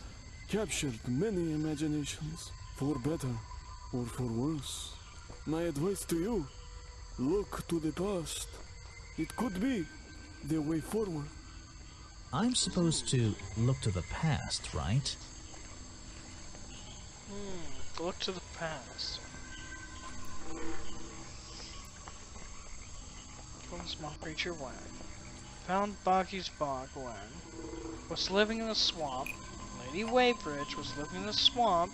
captured many imaginations, for better or for worse. My advice to you, look to the past. It could be the way forward. I'm supposed to look to the past, right? Look to the past. From small creature when. Found Boggy's bog when. Was living in the swamp. Lady Waybridge was living in the swamp.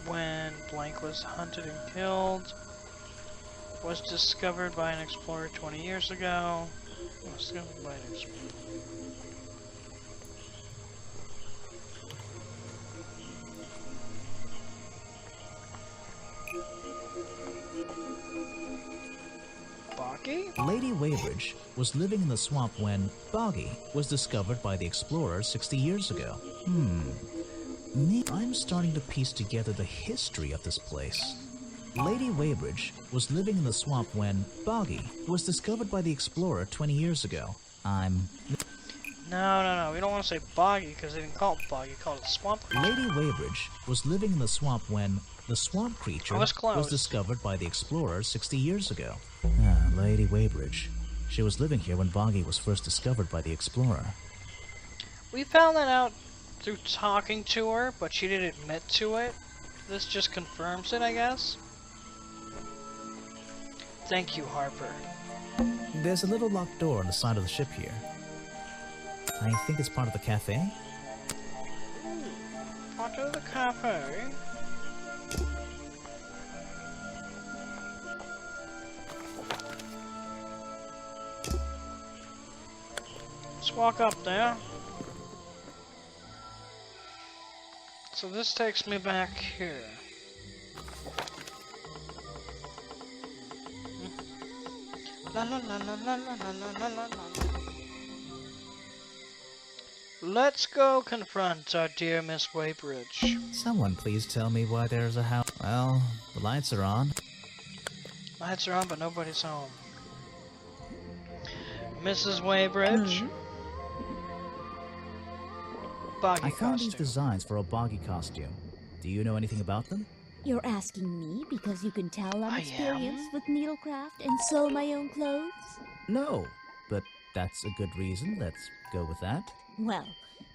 When blank was hunted and killed. Was discovered by an explorer 20 years ago. Was discovered by an explorer. Boggy? Lady Waybridge was living in the swamp when Boggy was discovered by the explorers 60 years ago. I'm starting to piece together the history of this place. Lady Waybridge was living in the swamp when Boggy was discovered by the explorer 20 years ago. No. We don't want to say Boggy because they didn't call it Boggy. They called it Swamp Creature. Lady Waybridge was living in the swamp when the swamp creature was discovered by the explorers 60 years ago. Lady Waybridge. She was living here when Boggy was first discovered by the explorer. We found that out through talking to her, but she didn't admit to it. This just confirms it, I guess. Thank you, Harper. There's a little locked door on the side of the ship here. I think it's part of the cafe. Part of the cafe. Let's walk up there. So this takes me back here. La la la la la la la la la la. Let's go confront our dear Miss Waybridge. Someone please tell me why there's a house. Well, the lights are on. Lights are on, but nobody's home. Mrs. Waybridge. Boggy I found these costume. designs for a Boggy costume. Do you know anything about them? You're asking me because you can tell I'm I experienced with needlecraft and sew my own clothes? No, but that's a good reason. Let's go with that. Well,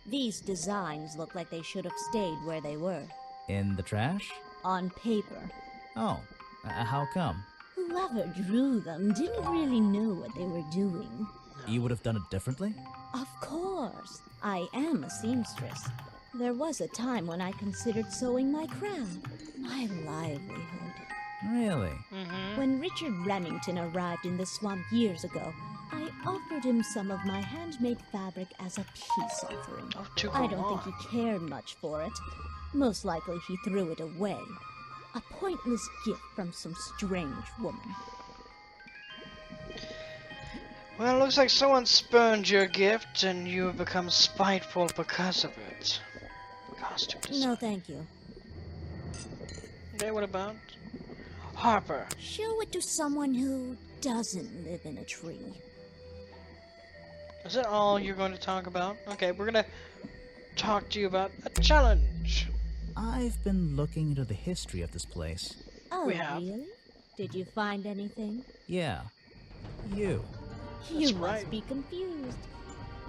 These designs look like they should have stayed where they were. In the trash? On paper. Oh, how come? Whoever drew them didn't really know what they were doing. You would have done it differently? Of course. I am a seamstress. There was a time when I considered sewing my craft, my livelihood. Really? When Richard Remington arrived in the swamp years ago, I offered him some of my handmade fabric as a peace offering. Oh, too I don't think he cared much for it. Most likely he threw it away. A pointless gift from some strange woman. Well, it looks like someone spurned your gift and you have become spiteful because of it. Costume design. No, thank you. Okay, what about Harper? Show it to someone who doesn't live in a tree. Is that all you're going to talk about? Okay, we're gonna talk to you about a challenge. I've been looking into the history of this place. Oh, We have. really? Did you find anything? Yeah. You. You right. must be confused.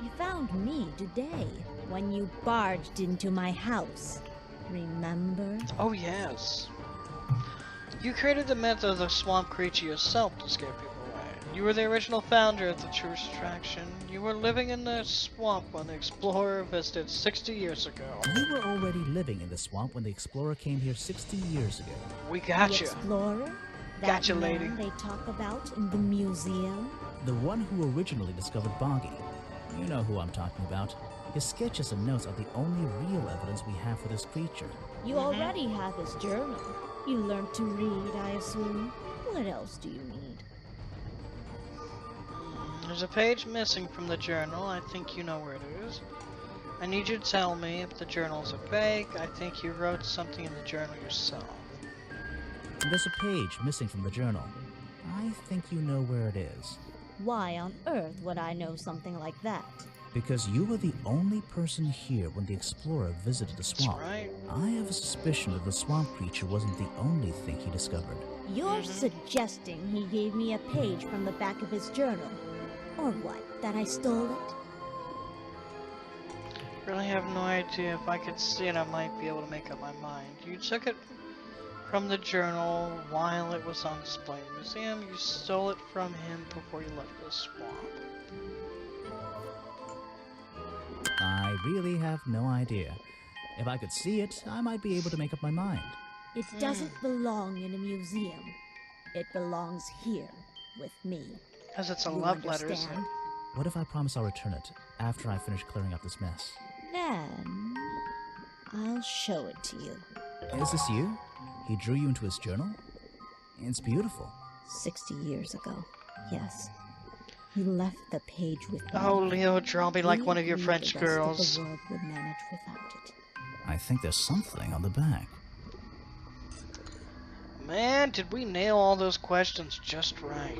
You found me today when you barged into my house. Remember? Oh yes. You created the myth of the swamp creature yourself to scare people away. You were the original founder of the tourist attraction. You were living in the swamp when the explorer visited 60 years ago. You were already living in the swamp when the explorer came here 60 years ago. We The got you. explorer? That Gotcha, man lady. they talk about in the museum? The one who originally discovered Boggy. You know who I'm talking about. His sketches and notes are the only real evidence we have for this creature. You already have his journal. You learned to read, I assume. What else do you need? There's a page missing from the journal. I think you know where it is. I need you to tell me if the journal's a fake. I think you wrote something in the journal yourself. There's a page missing from the journal. I think you know where it is. Why on earth would I know something like that? Because you were the only person here when the explorer visited the That's swamp. right. I have a suspicion that the swamp creature wasn't the only thing he discovered. You're suggesting he gave me a page from the back of his journal? Or what, that I stole it? Really have no idea. If I could see it, I might be able to make up my mind. You took it from the journal while it was on display in the museum. You stole it from him before you left the swamp. I really have no idea. If I could see it, I might be able to make up my mind. It doesn't belong in a museum. It belongs here, with me. Because it's a You love letter, isn't it? understand? What if I promise I'll return it after I finish clearing up this mess? Then, I'll show it to you. Is this you? He drew you into his journal? It's beautiful. 60 years ago, yes. He left the page with me. Oh, Leo, draw me like We one of your agreed French the rest of girls. The world would manage without it. I think there's something on the back. Man, did we nail all those questions just right.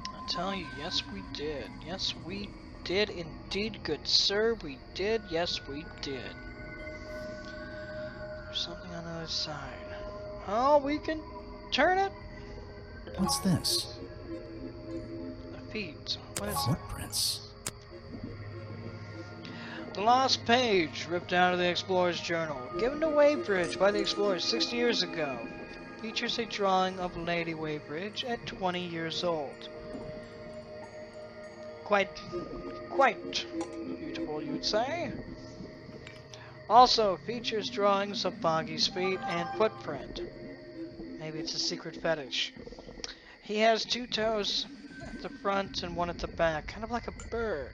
I tell you, yes we did. Yes we did indeed, good sir. We did. Yes we did. There's something on the other side. Oh, we can turn it. What's this? The feet. What is it? Footprints. The lost page ripped out of the explorer's journal, given to Weybridge by the explorers 60 years ago, features a drawing of Lady Weybridge at 20 years old. Quite beautiful, you'd say. Also features drawings of Boggy's feet and footprint. Maybe it's a secret fetish. He has 2 toes at the front and 1 at the back, kind of like a bird.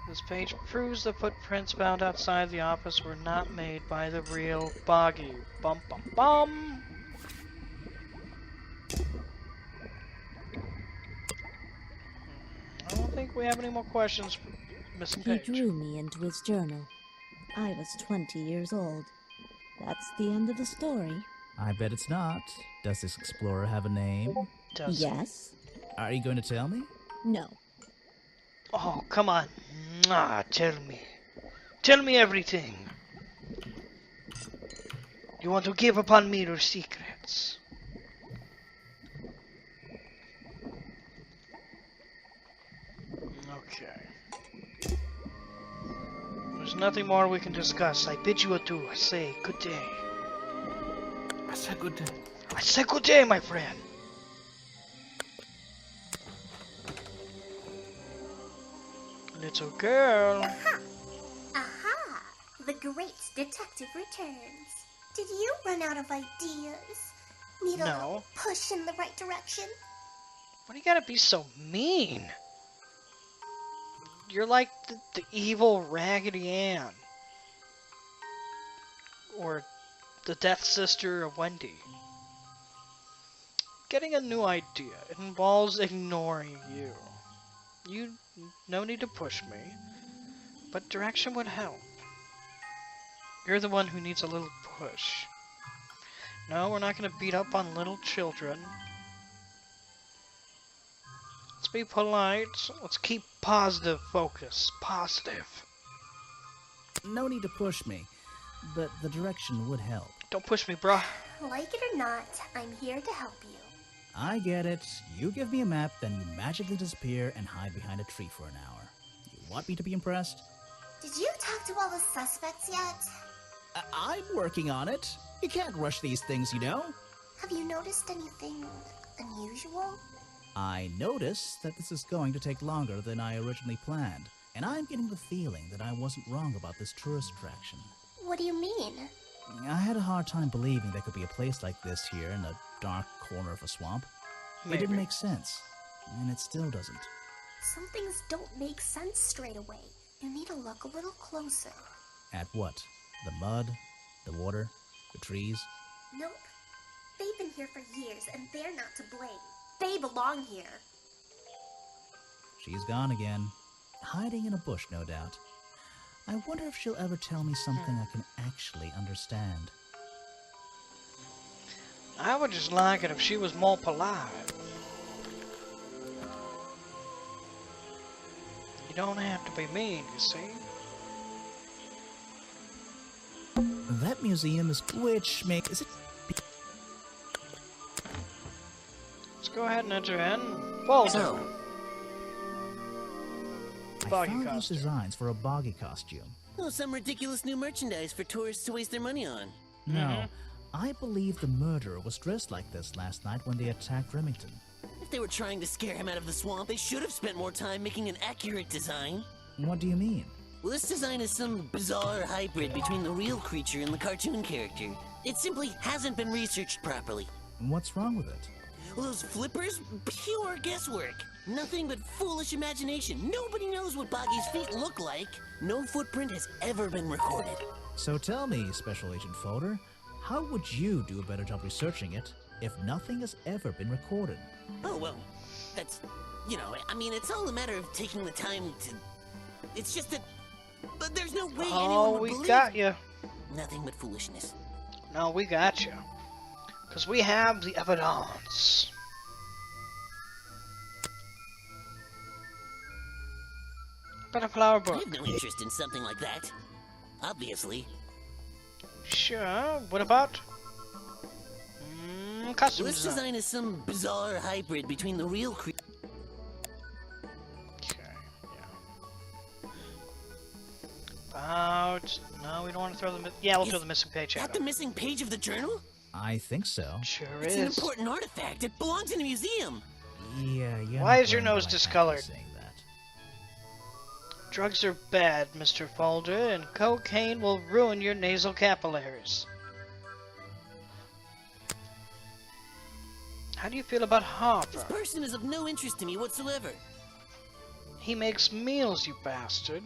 This page proves the footprints found outside the office were not made by the real Boggy. Bum bum bum! I don't think we have any more questions for missing He page. drew me into his journal. I was 20 years old. That's the end of the story. I bet it's not. Does this explorer have a name? Does he? Yes? Are you going to tell me? No. Oh, come on. Mwah, tell me. Tell me everything. You want to give upon me your secrets. Okay. There's nothing more we can discuss. I bid you adieu. I say good day. I said good day. I say good day, my friend. Little girl. Aha! Aha! The great detective returns. Did you run out of ideas? Need a No. little push in the right direction? Why do you gotta be so mean? You're like the evil Raggedy Ann. Or the Death Sister of Wendy. Getting a new idea. It involves ignoring you. No need to push me. But direction would help. You're the one who needs a little push. No, we're not gonna beat up on little children. Let's be polite. Let's keep positive focus. Positive. No need to push me, but the direction would help. Don't push me, bruh. Like it or not, I'm here to help you. I get it. You give me a map, then you magically disappear and hide behind a tree for an hour. You want me to be impressed? Did you talk to all the suspects yet? I'm working on it. You can't rush these things, you know. Have you noticed anything unusual? I notice that this is going to take longer than I originally planned, and I'm getting the feeling that I wasn't wrong about this tourist attraction. What do you mean? I had a hard time believing there could be a place like this here in a dark corner of a swamp. It didn't make sense, and it still doesn't. Some things don't make sense straight away. You need to look a little closer. At what? The mud? The water? The trees? Nope. They've been here for years, and they're not to blame. They belong here. She's gone again. Hiding in a bush, no doubt. I wonder if she'll ever tell me something I can actually understand. I would just like it if she was more polite. You don't have to be mean, you see? That museum is is it? Let's go ahead and enter in. Folder. So, I Boggy found these costume. designs for a boggy costume. oh, some ridiculous new merchandise for tourists to waste their money on. No, I believe the murderer was dressed like this last night when they attacked Remington. If they were trying to scare him out of the swamp, they should have spent more time making an accurate design. What do you mean? Well, this design is some bizarre hybrid between the real creature and the cartoon character. It simply hasn't been researched properly. What's wrong with it? Well, those flippers? Pure guesswork. Nothing but foolish imagination. Nobody knows what Boggy's feet look like. No footprint has ever been recorded. So tell me, Special Agent Folder, how would you do a better job researching it if nothing has ever been recorded? Oh, well, that's, I mean, it's all a matter of taking the time to... It's just that... But there's no way anyone Oh, would we believe... got you. Nothing but foolishness. No, we got you. Because we have the evidence. But a flower I book. have no interest in something like that. Obviously. Sure, what about? Costume This design. design is some bizarre hybrid between the real creature... Okay, yeah. About... No, we don't want to throw the... Yeah, we'll throw the missing page That out. the missing page of the journal? I think so. Sure It's an is. important artifact. It belongs in a museum. Yeah, yeah. Why is your nose discolored? Saying that. Drugs are bad, Mr. Folder, and cocaine will ruin your nasal capillaries. How do you feel about This Harper? person is of no interest to me whatsoever. He makes meals, you bastard.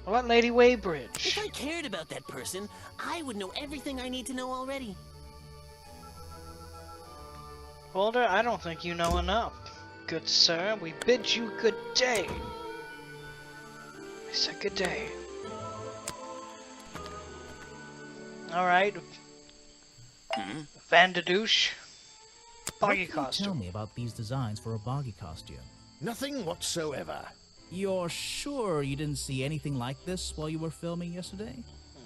What about Lady If Weybridge? I cared about that person, I would know everything I need to know already. Folder, I don't think you know enough. Good sir, we bid you good day. I said good day. Alright. Van de Douche. Boggy What can you tell costume. me about these designs for a boggy costume? Nothing whatsoever. You're sure you didn't see anything like this while you were filming yesterday?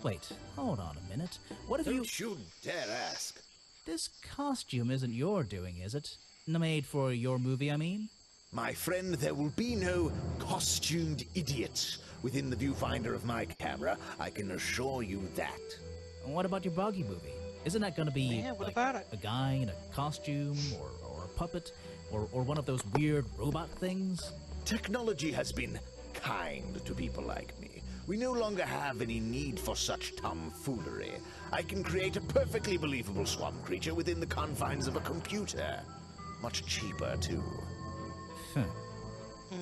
Wait, hold on a minute. What if Don't you dare ask. This costume isn't your doing, is it? Made for your movie, I mean? My friend, there will be no costumed idiots within the viewfinder of my camera, I can assure you that. And what about your boggy movie? Isn't that gonna be Yeah, what about it? a guy in a costume, or a puppet, or one of those weird robot things? Technology has been kind to people like me. We no longer have any need for such tomfoolery. I can create a perfectly believable swamp creature within the confines of a computer. Much cheaper, too.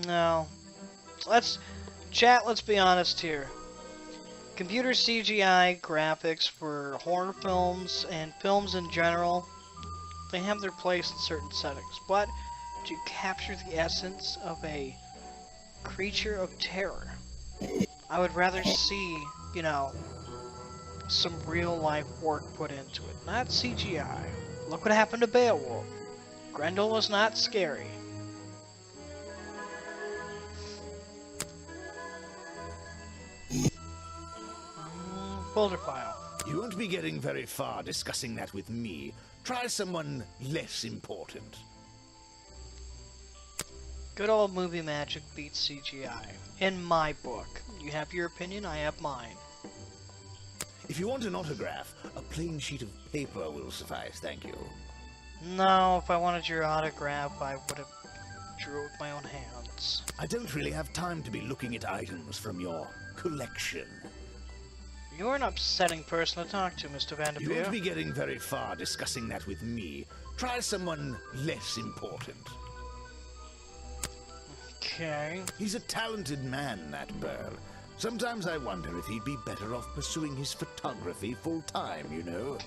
No. Let's be honest here. Computer CGI graphics for horror films and films in general, they have their place in certain settings, but to capture the essence of a creature of terror, I would rather see, you know, some real life work put into it, not CGI. Look what happened to Beowulf. Grendel was not scary. Folder file. You won't be getting very far discussing that with me. Try someone less important. Good old movie magic beats CGI. In my book. You have your opinion, I have mine. If you want an autograph, a plain sheet of paper will suffice, thank you. No, if I wanted your autograph, I would have drew it with my own hands. I don't really have time to be looking at items from your collection. You're an upsetting person to talk to, Mr. You Vanderveer. won't be getting very far discussing that with me. Try someone less important. Okay. He's a talented man, that Burl. Sometimes I wonder if he'd be better off pursuing his photography full-time, you know.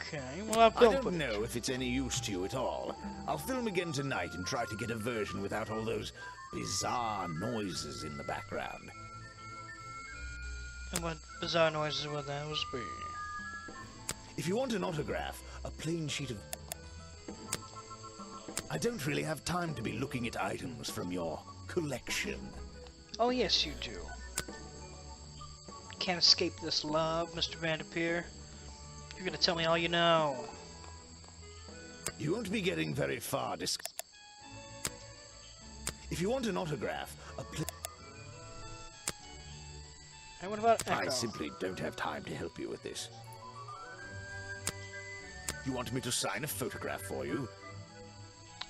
Okay, well I'll I film don't footage. know if it's any use to you at all. I'll film again tonight and try to get a version without all those bizarre noises in the background. And what bizarre noises would those be? If you want an autograph, a plain sheet of... I don't really have time to be looking at items from your collection. Oh yes, you do. Can't escape this love, Mr. Vanderveer. You're gonna tell me all you know. You won't be getting very far If you want an autograph, a And what about Echo? I simply don't have time to help you with this. You want me to sign a photograph for you?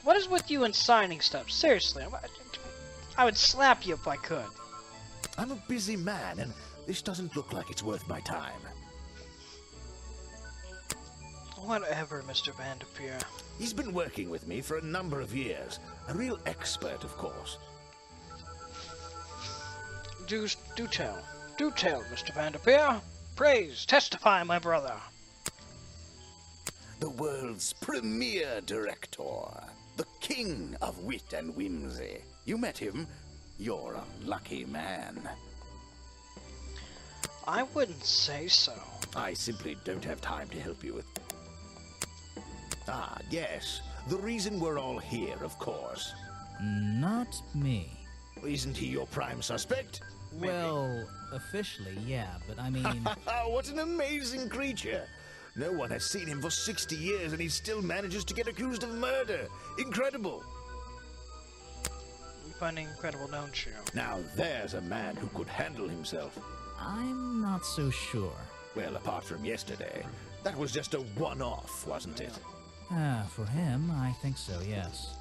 What is with you and signing stuff? Seriously, I would slap you if I could. I'm a busy man, and this doesn't look like it's worth my time. Whatever, Mr. Vanderveer. He's been working with me for a number of years. A real expert, of course. Do tell. Do tell, Mr. Vanderveer. Praise, testify, my brother. The world's premier director. The king of wit and whimsy. You met him. You're a lucky man. I wouldn't say so. I simply don't have time to help you with... Ah, yes. The reason we're all here, of course. Not me. Isn't he your prime suspect? Well, officially, yeah, but I mean... What an amazing creature! No one has seen him for 60 years and he still manages to get accused of murder. Incredible! You find it incredible, don't you? Now there's a man who could handle himself. I'm not so sure. Well, apart from yesterday. That was just a one-off, wasn't it? For him, I think so, yes.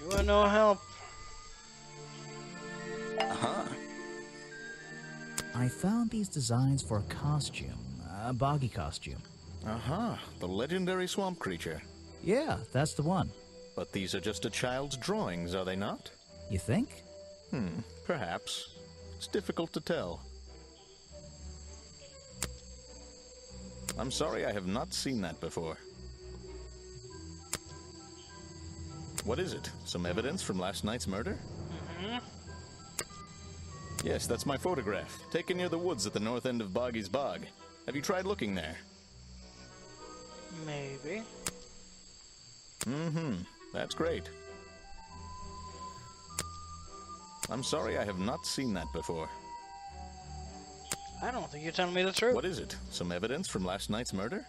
You want no help? Uh-huh. I found these designs for a costume, a boggy costume. Uh-huh, the legendary swamp creature. Yeah, that's the one. But these are just a child's drawings, are they not? You think? Perhaps. It's difficult to tell. I'm sorry, I have not seen that before. What is it? Some evidence from last night's murder? Yes, that's my photograph, taken near the woods at the north end of Boggy's Bog. Have you tried looking there? Maybe. That's great. I'm sorry, I have not seen that before. I don't think you're telling me the truth. What is it? Some evidence from last night's murder?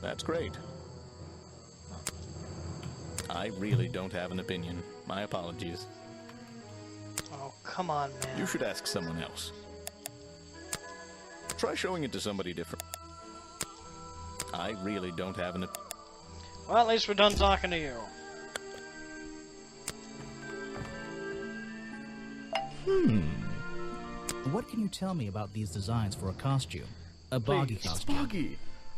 That's great. I really don't have an opinion. My apologies. Oh, come on, man. You should ask someone else. Try showing it to somebody different. I really don't have an opinion. Well, at least we're done talking to you. What can you tell me about these designs for a costume? A boggy It's costume. Boggy!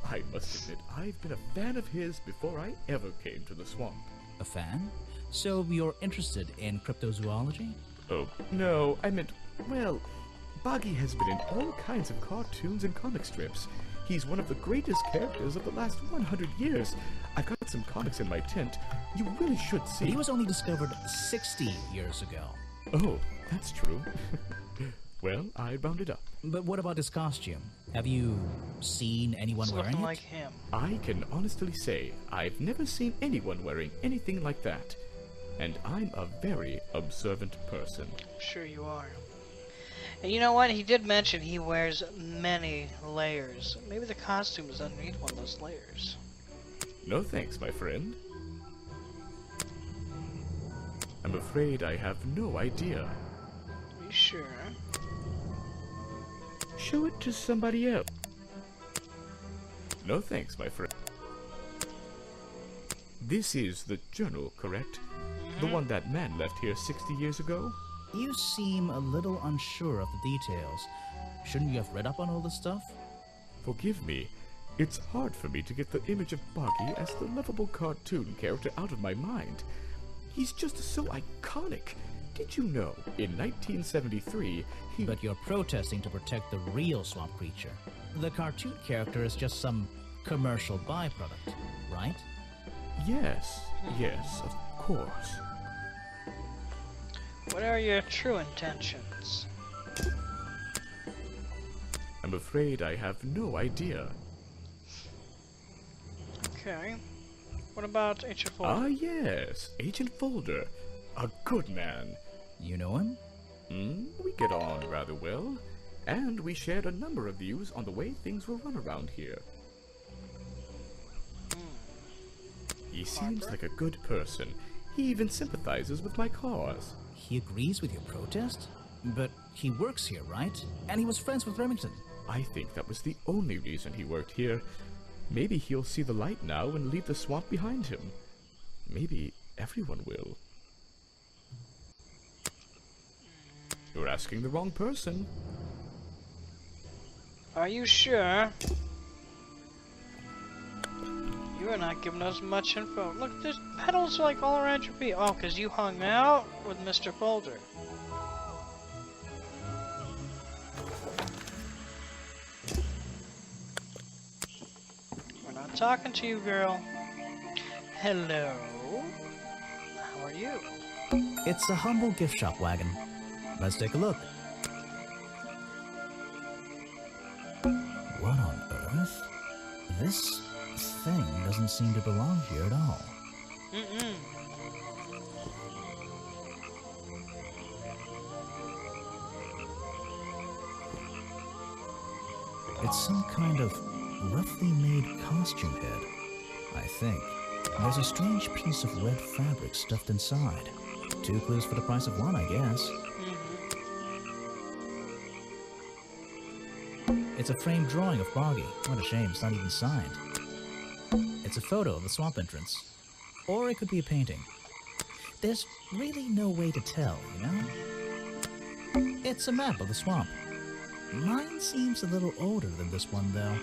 I must admit, I've been a fan of his before I ever came to the swamp. A fan? So you're interested in cryptozoology? Oh, no, I meant, well, Boggy has been in all kinds of cartoons and comic strips. He's one of the greatest characters of the last 100 years. I've got some comics in my tent. You really should see. He was only discovered 60 years ago. Oh, that's true. Well, I rounded up. But what about his costume? Have you seen anyone It's wearing looking it? like him. I can honestly say I've never seen anyone wearing anything like that. And I'm a very observant person. Sure you are. And you know what? He did mention he wears many layers. Maybe the costume is underneath one of those layers. No thanks, my friend. I'm afraid I have no idea. Are you sure? Show it to somebody else. No thanks, my friend. This is the journal, correct? The one that man left here 60 years ago? You seem a little unsure of the details. Shouldn't you have read up on all this stuff? Forgive me. It's hard for me to get the image of Boggy as the lovable cartoon character out of my mind. He's just so iconic. Did you know, in 1973, he... But you're protesting to protect the real swamp creature. The cartoon character is just some commercial byproduct, right? Yes, of course. What are your true intentions? I'm afraid I have no idea. Okay. What about Agent Folder? Ah, yes, Agent Folder. A good man. You know him? We get on rather well, and we shared a number of views on the way things will run around here. He seems like a good person. He even sympathizes with my cause. He agrees with your protest? But he works here, right? And he was friends with Remington. I think that was the only reason he worked here. Maybe he'll see the light now and leave the swamp behind him. Maybe everyone will. You're asking the wrong person. Are you sure? You are not giving us much info. Look, there's petals like all around your feet. Oh, because you hung out with Mr. Folder. We're not talking to you, girl. Hello. How are you? It's a humble gift shop wagon. Let's take a look. What on earth? This thing doesn't seem to belong here at all. It's some kind of roughly made costume head, I think. There's a strange piece of red fabric stuffed inside. 2 clues for the price of 1, I guess. It's a framed drawing of Boggy. What a shame, it's not even signed. It's a photo of the swamp entrance. Or it could be a painting. There's really no way to tell, you know? It's a map of the swamp. Mine seems a little older than this one, though.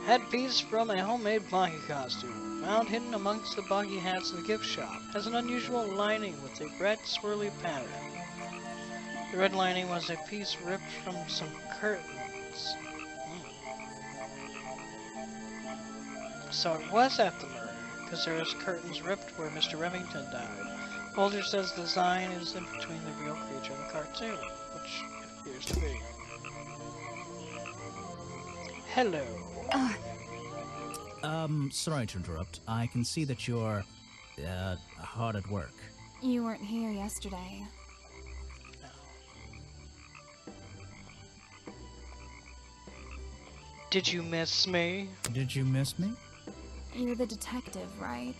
Headpiece from a homemade Boggy costume, found hidden amongst the Boggy hats in the gift shop, has an unusual lining with a red swirly pattern. The red lining was a piece ripped from some curtains. So it was at the murder, because there was curtains ripped where Mr. Remington died. Folder says the design is in between the real creature and the cartoon, which it appears to be. Hello. Sorry to interrupt. I can see that you're, hard at work. You weren't here yesterday. Did you miss me? Did you miss me? you're the detective, right?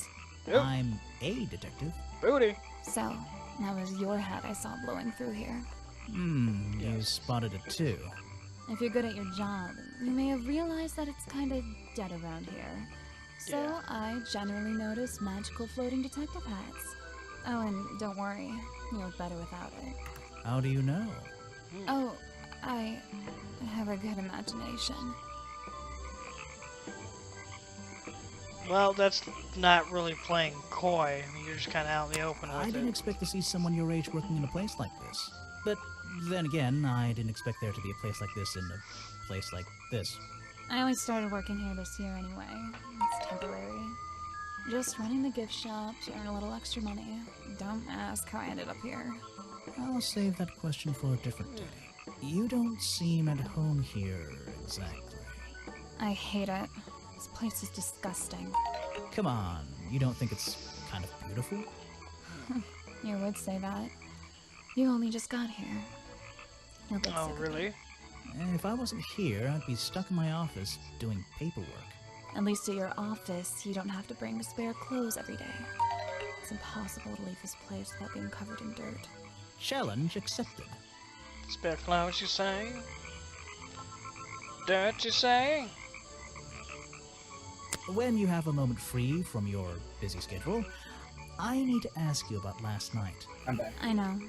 Yep. I'm a detective. Booty. So, that was your hat I saw blowing through here. You spotted it too. If you're good at your job, you may have realized that it's kind of dead around here. So, Yeah. I generally notice magical floating detective hats. Oh, and don't worry, you look better without it. How do you know? Oh, I have a good imagination. Well, that's not really playing coy. I mean, you're just kind of out in the open I with didn't it. expect to see someone your age working in a place like this. But then again, I didn't expect there to be a place like this in a place like this. I only started working here this year anyway. It's temporary. Just running the gift shop to earn a little extra money. Don't ask how I ended up here. I'll save that question for a different day. You don't seem at home here exactly. I hate it. This place is disgusting. Come on, you don't think it's kind of beautiful? You would say that. You only just got here. You'll get Oh, sick of really? it. If I wasn't here, I'd be stuck in my office doing paperwork. At least at your office, you don't have to bring spare clothes every day. It's impossible to leave this place without being covered in dirt. Challenge accepted. Spare clothes, you say? Dirt, you say? When you have a moment free from your busy schedule, I need to ask you about last night. I'm back. I know,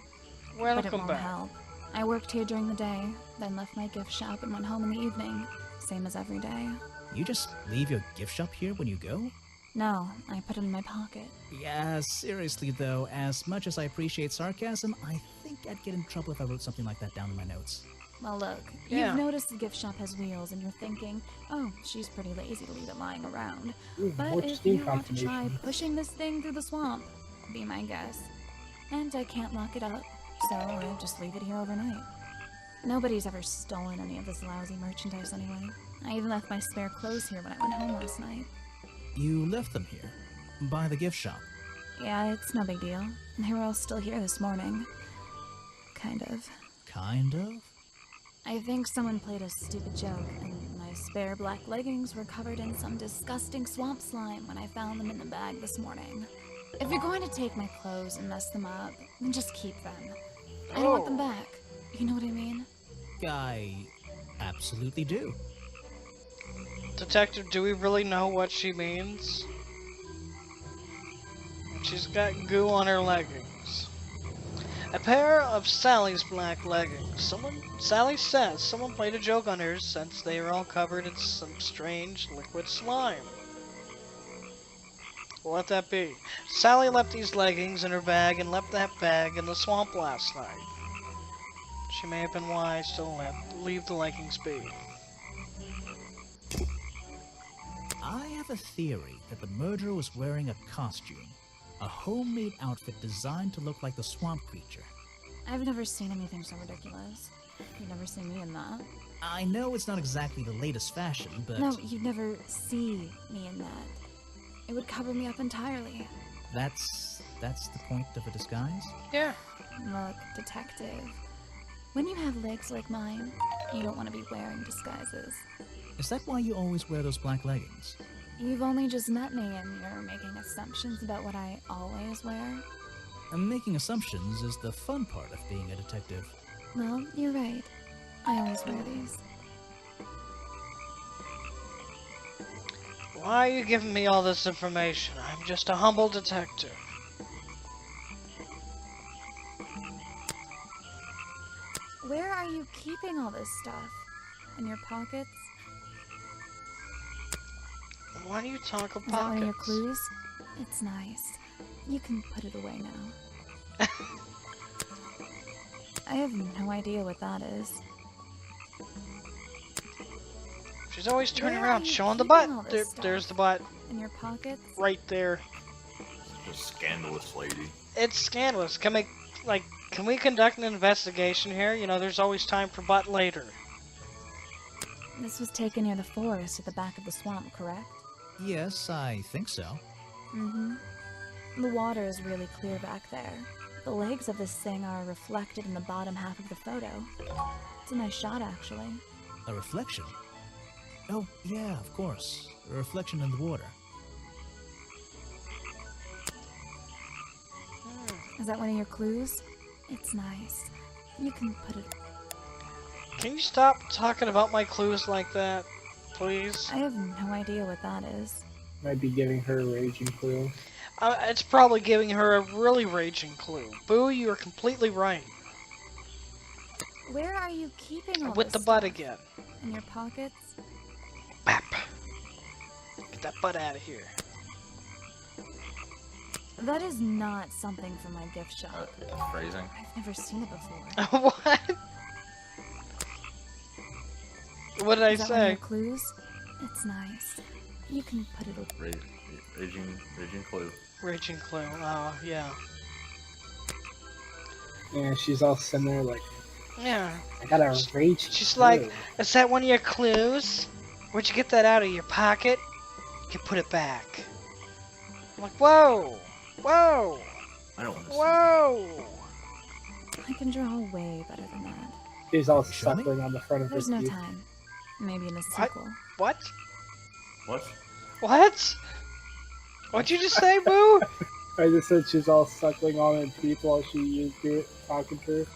but it Welcome won't back. help. I worked here during the day, then left my gift shop and went home in the evening. Same as every day. You just leave your gift shop here when you go? No, I put it in my pocket. Yeah, seriously though, as much as I appreciate sarcasm, I think I'd get in trouble if I wrote something like that down in my notes. Well, look, Yeah. you've noticed the gift shop has wheels, and you're thinking, oh, she's pretty lazy to leave it lying around. Ooh, But more if Steam you want to try confirmation. pushing this thing through the swamp, be my guest. And I can't lock it up, so I just leave it here overnight. Nobody's ever stolen any of this lousy merchandise anyway. I even left my spare clothes here when I went home last night. You left them here? By the gift shop? Yeah, it's no big deal. They were all still here this morning. Kind of. Kind of? I think someone played a stupid joke, and my spare black leggings were covered in some disgusting swamp slime when I found them in the bag this morning. If you're going to take my clothes and mess them up, then just keep them. I don't want them back. You know what I mean? I absolutely do. Detective, do we really know what she means? She's got goo on her leggings. A pair of Sally's black leggings. Sally says someone played a joke on hers since they are all covered in some strange liquid slime. Well, let that be. Sally left these leggings in her bag and left that bag in the swamp last night. She may have been wise to leave the leggings be. I have a theory that the murderer was wearing a costume. A homemade outfit designed to look like the swamp creature. I've never seen anything so ridiculous. You'd never see me in that. I know it's not exactly the latest fashion, but... No, you'd never see me in that. It would cover me up entirely. That's the point of a disguise? Yeah. Look, detective. When you have legs like mine, you don't want to be wearing disguises. Is that why you always wear those black leggings? You've only just met me and you're making assumptions about what I always wear. Making assumptions is the fun part of being a detective. Well, you're right. I always wear these. Why are you giving me all this information? I'm just a humble detective. Where are you keeping all this stuff? In your pockets? Why do you talk of Is that one of your pockets? clues? It's nice. You can put it away now. I have no idea what that is. She's always turning Where are around you showing the keeping all butt. this There's stuff? the butt. In your pockets? Right there. Such a scandalous lady. It's scandalous. Can we conduct an investigation here? You know, there's always time for butt later. This was taken near the forest at the back of the swamp, correct? Yes, I think so. Mm-hmm. The water is really clear back there. The legs of this thing are reflected in the bottom half of the photo. It's a nice shot, actually. A reflection? Oh, yeah, of course. A reflection in the water. Is that one of your clues? It's nice. You can put it... Can you stop talking about my clues like that, please? I have no idea what that is. Might be giving her a raging clue. It's probably giving her a really raging clue. Boo, you are completely right. Where are you keeping all With this the butt stuff? again. In your pockets? Bap. Get that butt out of here. That is not something from my gift shop. Phrasing. I've never seen it before. What? What did I Is that one of say? your clues? It's nice. You can put it away. Raging clue. Raging clue. Oh, yeah. Yeah, she's all sitting there like, Yeah. I got a rage. She's like, is that one of your clues? Where'd you get that out of your pocket? You can put it back. I'm like, whoa! Whoa! I don't want to Whoa! I can draw way better than that. She's all suckling on the front of her There's no teeth. time. Maybe in a sequel. What? What? What? What'd you just say, Boo? I just said she's all suckling on her teeth while she used it talking to her.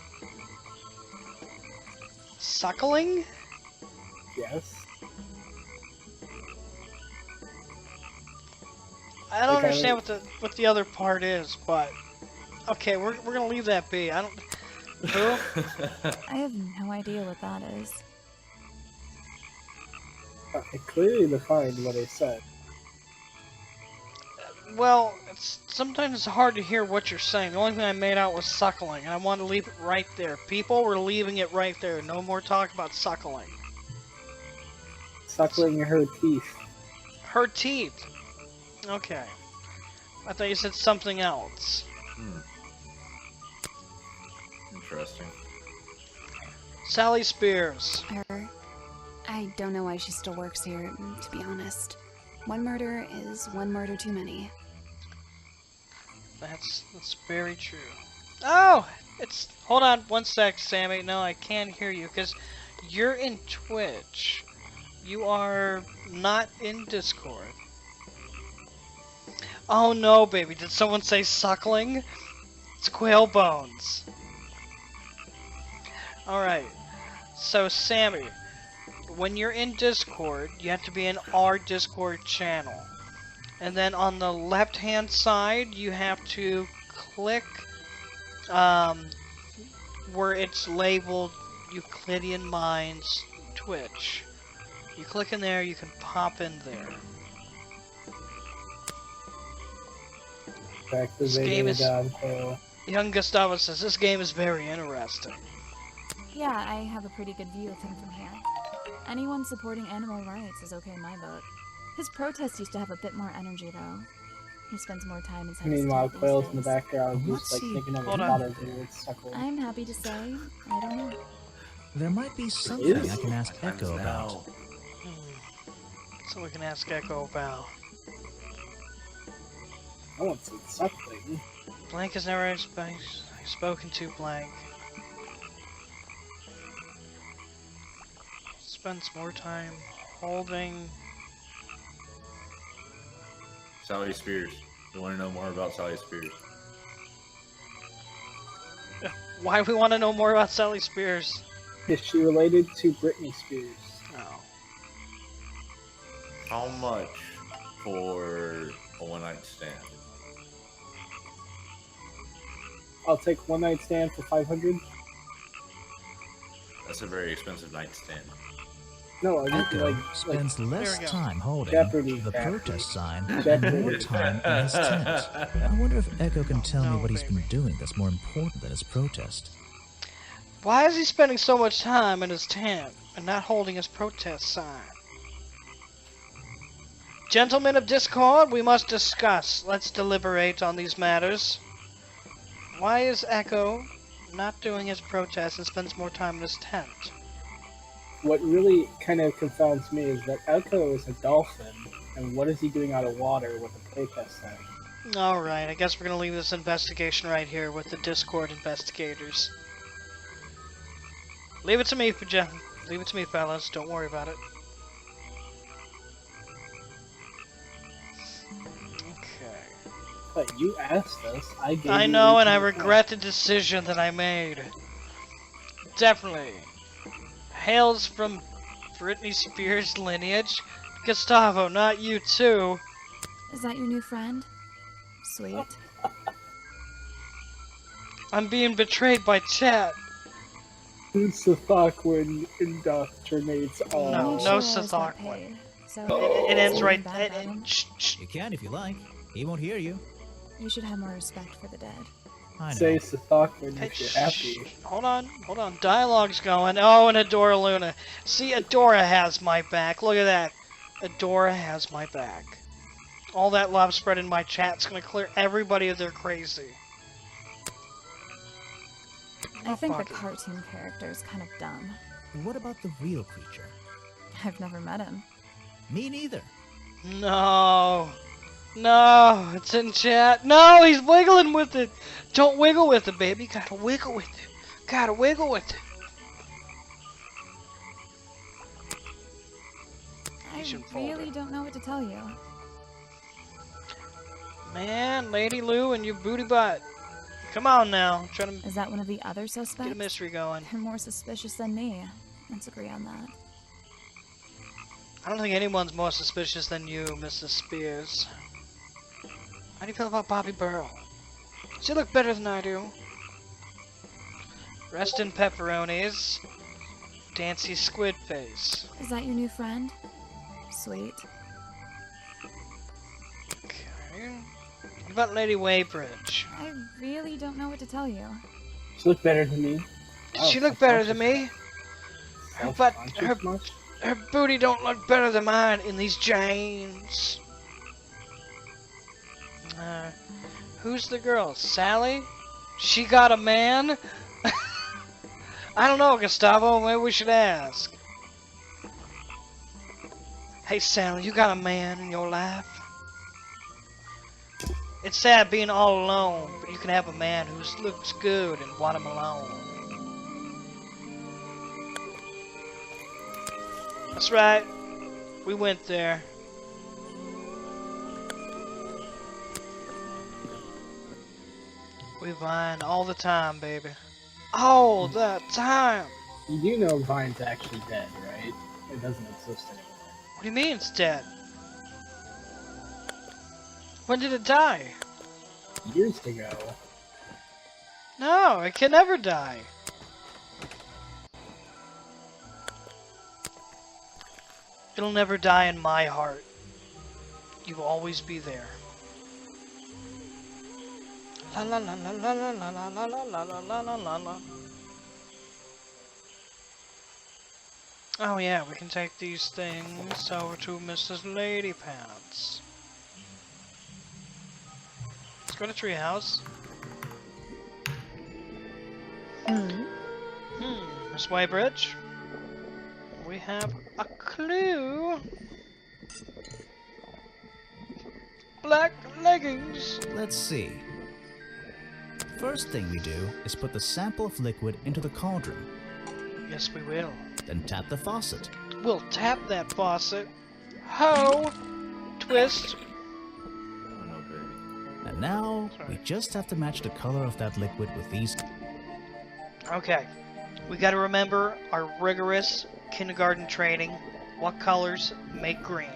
Suckling? Yes. I don't Like, understand what the other part is, but okay, we're gonna leave that be. I don't. Boo? I have no idea what that is. I clearly defined what I said. Well, sometimes it's hard to hear what you're saying. The only thing I made out was suckling, and I want to leave it right there. People, we're leaving it right there. No more talk about suckling. Suckling her teeth. Her teeth. Okay. I thought you said something else. Interesting. Sally Spears. I don't know why she still works here, to be honest. One murder is one murder too many. That's very true. Oh! Hold on one sec, Sammy. No, I can't hear you, because you're in Twitch. You are not in Discord. Oh no, baby. Did someone say suckling? It's quail bones. Alright. So, Sammy, when you're in Discord, you have to be in our Discord channel. And then on the left-hand side, you have to click where it's labeled Euclidean Minds Twitch. You click in there, you can pop in there. This game is... Young Gustavo says, this game is very interesting. Yeah, I have a pretty good view of him from here. Anyone supporting animal rights is okay in my book. His protest used to have a bit more energy, though. He spends more time inside his Meanwhile, tent Quail's these in the days. background, just like thinking of his daughter with suckling. I'm happy to say, I don't know. There might be something I can ask Echo about. So we can ask Echo about. I want some suckling. Blank has never spoken to Blank. Spends more time holding... Sally Spears. We want to know more about Sally Spears. Why we want to know more about Sally Spears? Is she related to Britney Spears? Oh. How much for a one-night stand? I'll take one night stand for 500. That's a very expensive nightstand. No, I mean, Echo like spends less time holding Jeopardy, the protest sign Jeopardy. and more time in his tent. I wonder if Echo can tell me what he's been doing that's more important than his protest. Why is he spending so much time in his tent and not holding his protest sign? Gentlemen of Discord, we must discuss. Let's deliberate on these matters. Why is Echo not doing his protest and spends more time in his tent? What really kind of confounds me is that Echo is a dolphin, and what is he doing out of water with a protest sign? Alright, I guess we're gonna leave this investigation right here with the Discord investigators. Leave it to me, leave it to me, fellas. Don't worry about it. Okay. But you asked us. I gave I you know, and I reasonable regret the decision that I made. Definitely. Hails from Britney Spears' lineage. Gustavo, not you too. Is that your new friend? Sweet. I'm being betrayed by chat. Sithakwan indoctrinates all. No, Made no sure ours got Sithakwan. paid, so It ends so right. bad about him. You can if you like. He won't hear you. You should have more respect for the dead. I know. Say Sithakwan Hey, if you're happy. Hold on. Dialogue's going. Oh, and Adora Luna. See, Adora has my back. Look at that. Adora has my back. All that love spread in my chat's gonna clear everybody of their crazy. I think the Boggy. cartoon character is kind of dumb. What about the real creature? I've never met him. Me neither. No. No, it's in chat. No, he's wiggling with it. Don't wiggle with it, baby. Gotta wiggle with it. Gotta wiggle with it. I should fold really don't know what to tell you. Man, Lady Lou and your booty butt. Come on now. Try to Is that one of the other get suspects? a mystery going. They're more suspicious than me. Let's agree on that. I don't think anyone's more suspicious than you, Mrs. Spears. How do you feel about Bobby Burrow? Does he look better than I do? Rest in pepperonis. Dancy squid face. Is that your new friend? Sweet. Okay. What about Lady Waybridge? I really don't know what to tell you. She looked better than me. Does she look better than me? But her, Much? her booty don't look better than mine in these jeans. Who's the girl? Sally? She got a man? I don't know, Gustavo. Maybe we should ask. Hey, Sally, you got a man in your life? It's sad being all alone, but you can have a man who looks good and want him alone. That's right. We went there. We Vine all the time, baby. All the time. You do know Vine's actually dead, right? It doesn't exist anymore. What do you mean it's dead? When did it die? Years ago. No, it can never die. It'll never die in my heart. You'll always be there. La la la la la la la la la la la la la la la. Oh yeah, we can take these things over to Mrs. Lady Pants. Let's go to Treehouse. Miss Waybridge. We have a clue. Black leggings. Let's see. First thing we do is put the sample of liquid into the cauldron. Yes, we will. Then tap the faucet. We'll tap that faucet. Ho! Twist. And now, we just have to match the color of that liquid with these. Okay. We gotta remember our rigorous kindergarten training. What colors make green?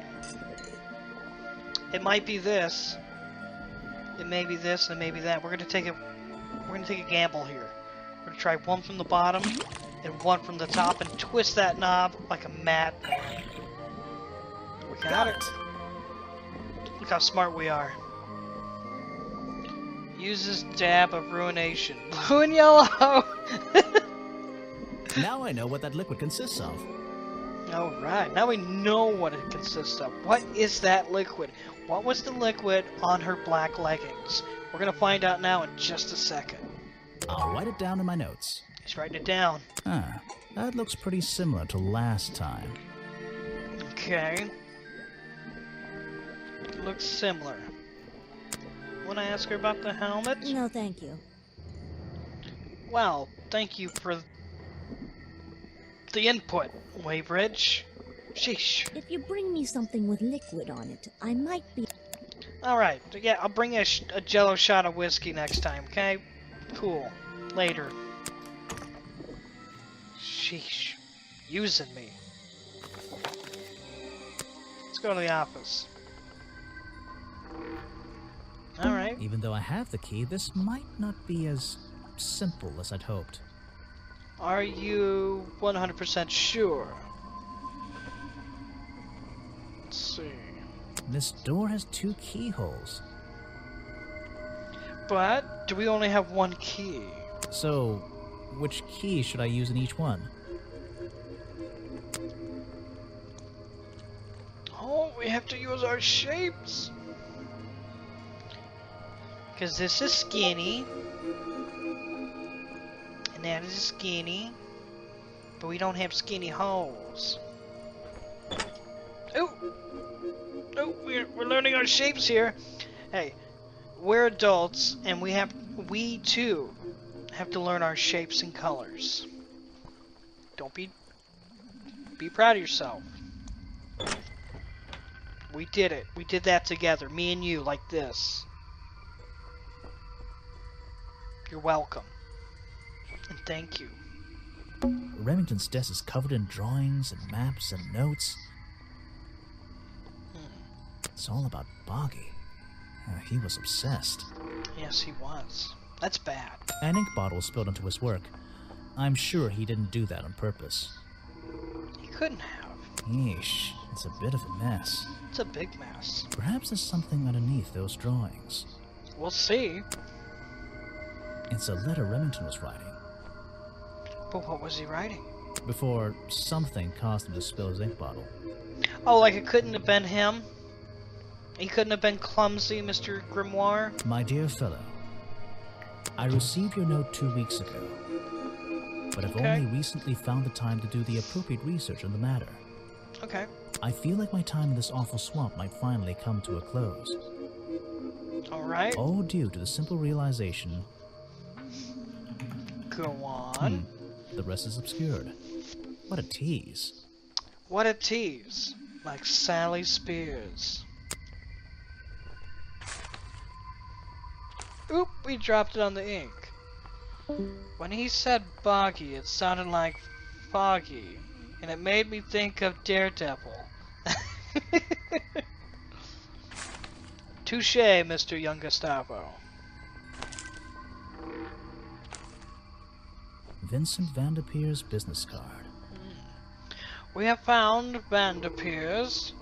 It might be this. It may be this, and it may be that. We're gonna take a gamble here. We're gonna try one from the bottom and one from the top and twist that knob like a madman. We got it. Look how smart we are. Uses dab of ruination. Blue and yellow! Now I know what that liquid consists of. Alright, now we know what it consists of. What is that liquid? What was the liquid on her black leggings? We're gonna find out now in just a second. I'll write it down in my notes. He's writing it down. Ah, that looks pretty similar to last time. Okay. Looks similar. Wanna ask her about the helmet? No, thank you. Well, thank you for the input, Waybridge. Sheesh. If you bring me something with liquid on it, I might be... Alright, yeah, I'll bring a jello shot of whiskey next time, okay? Cool. Later. Sheesh. Using me. Let's go to the office. Alright. Even though I have the key, this might not be as simple as I'd hoped. Are you 100% sure? Let's see. This door has 2 keyholes. But, do we only have 1 key? So, which key should I use in each one? Oh, we have to use our shapes. Because this is skinny. And that is skinny. But we don't have skinny holes. Oh! Oh, we're learning our shapes here. Hey, we're adults, and we too have to learn our shapes and colors. Don't be proud of yourself. We did it. We did that together. Me and you, like this. You're welcome. And thank you. Remington's desk is covered in drawings and maps and notes. It's all about Boggy. He was obsessed. Yes, he was. That's bad. An ink bottle was spilled into his work. I'm sure he didn't do that on purpose. He couldn't have. Yeesh, it's a bit of a mess. It's a big mess. Perhaps there's something underneath those drawings. We'll see. It's a letter Remington was writing. But what was he writing? Before something caused him to spill his ink bottle. Oh, like it couldn't have been him? He couldn't have been clumsy, Mr. Grimoire? My dear fellow, I received your note 2 weeks ago, but I've only recently found the time to do the appropriate research on the matter. Okay. I feel like my time in this awful swamp might finally come to a close. Alright. All due to the simple realization... Go on. The rest is obscured. What a tease. What a tease. Like Sally Spears. Oop, we dropped it on the ink. When he said Boggy, it sounded like Foggy, and it made me think of Daredevil. Touche, Mr. Young Gustavo. Vincent Vanderpeer's business card. We have found Vanderpeer's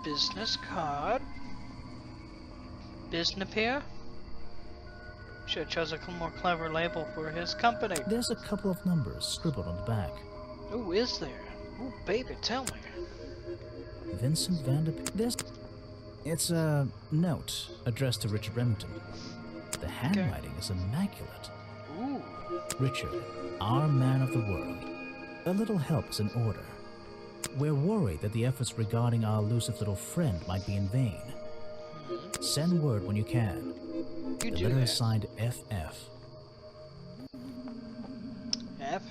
business card. Bisnapier? Should have chosen a more clever label for his company. There's a couple of numbers scribbled on the back. Ooh, is there? Ooh, baby, tell me. Vincent Vanderpeer. It's a note addressed to Richard Remington. The handwriting is immaculate. Ooh. Richard, our man of the world. A little help is in order. We're worried that the efforts regarding our elusive little friend might be in vain. Send word when you can. The letter is signed FF. FF.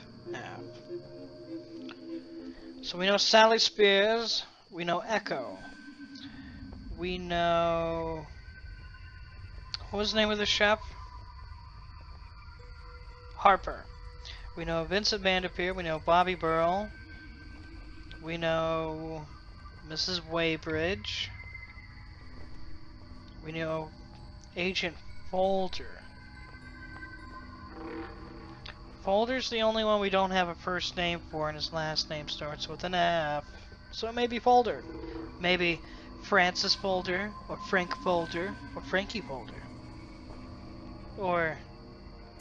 So we know Sally Spears. We know Echo. We know... What was the name of the chef? Harper. We know Vincent Vanderpeer. We know Bobby Burrell. We know Mrs. Weybridge. We know Agent Folder. Folder's the only one we don't have a first name for, and his last name starts with an F. So it may be Folder. Maybe Francis Folder, or Frank Folder, or Frankie Folder. Or...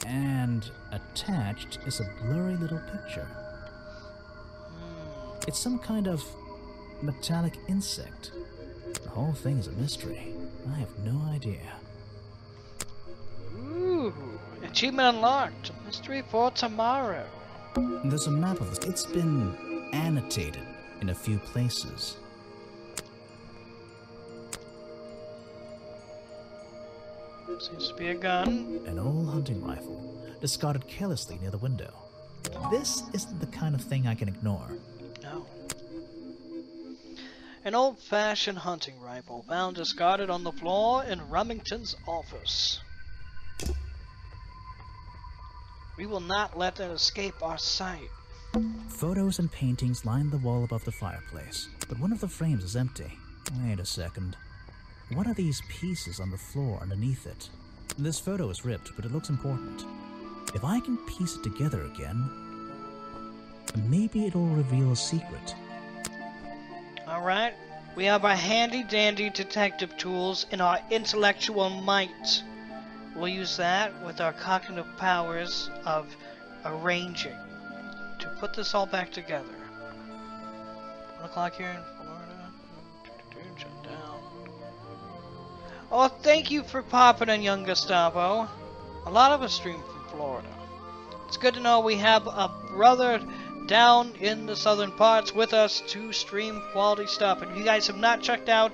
And attached is a blurry little picture. It's some kind of metallic insect. The whole thing is a mystery. I have no idea. Ooh, achievement unlocked. Mystery for tomorrow. There's a map of this. It's been annotated in a few places. Seems to be a gun. An old hunting rifle, discarded carelessly near the window. This isn't the kind of thing I can ignore. No. An old-fashioned hunting rifle found discarded on the floor in Remington's office. We will not let it escape our sight. Photos and paintings line the wall above the fireplace, but one of the frames is empty. Wait a second. What are these pieces on the floor underneath it? This photo is ripped, but it looks important. If I can piece it together again, maybe it'll reveal a secret. Alright, we have our handy-dandy detective tools and our intellectual might. We'll use that with our cognitive powers of arranging to put this all back together. 1 o'clock here in Florida. Shut down. Oh, thank you for popping in, young Gustavo. A lot of us stream from Florida. It's good to know we have a brother down in the southern parts with us to stream quality stuff. And if you guys have not checked out,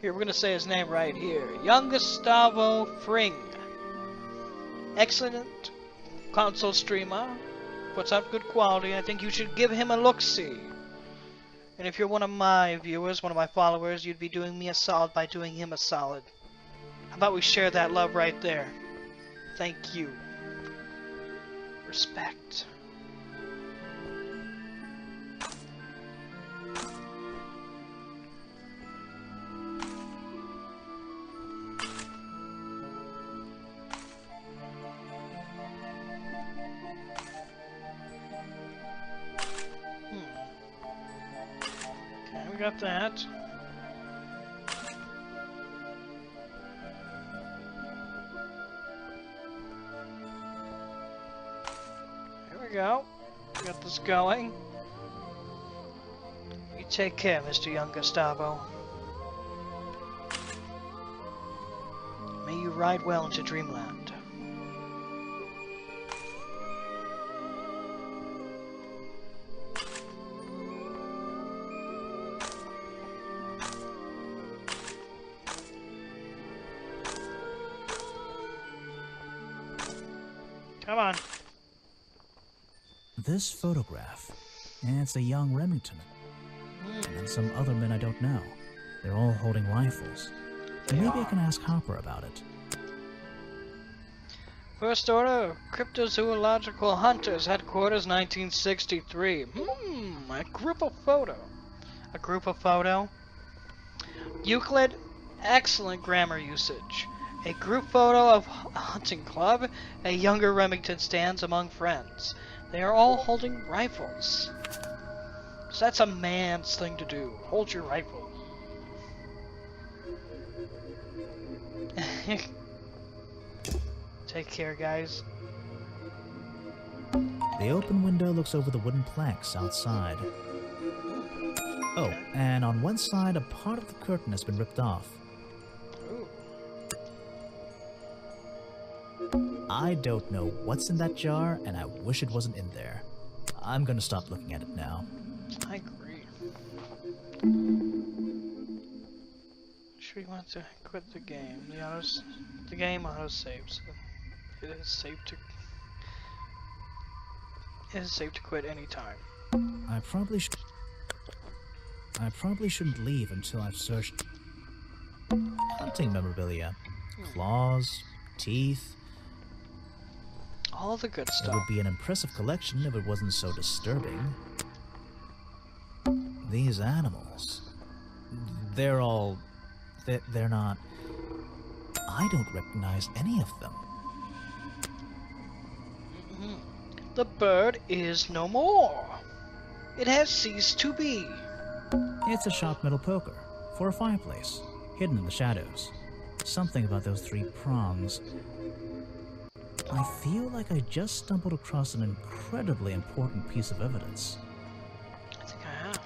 here, we're going to say his name right here. Young Gustavo Fring. Excellent console streamer. Puts out good quality. I think you should give him a look-see. And if you're one of my viewers, one of my followers, you'd be doing me a solid by doing him a solid. How about we share that love right there? Thank you. Respect. Okay, we got that. Here we go. We got this going. You take care, Mr. Young Gustavo. May you ride well into dreamland. Come on. This photograph, it's a young Remington. And some other men I don't know. They're all holding rifles. Maybe I can ask Hopper about it. First Order Cryptozoological Hunters, Headquarters, 1963. A group of photo. A group of photo. Euclid, excellent grammar usage. A group photo of a hunting club. A younger Remington stands among friends. They are all holding rifles. So that's a man's thing to do. Hold your rifle. Take care, guys. The open window looks over the wooden planks outside. Oh, and on one side, a part of the curtain has been ripped off. I don't know what's in that jar, and I wish it wasn't in there. I'm gonna stop looking at it now. I agree. Should we want to quit the game? The game auto saves. It is safe to quit anytime. I probably shouldn't leave until I've searched hunting memorabilia, claws, teeth. All the good stuff. It would be an impressive collection if it wasn't so disturbing. These animals, they're not. I don't recognize any of them. The bird is no more. It has ceased to be. It's a sharp metal poker for a fireplace, hidden in the shadows. Something about those 3 prongs. I feel like I just stumbled across an incredibly important piece of evidence. I think I have.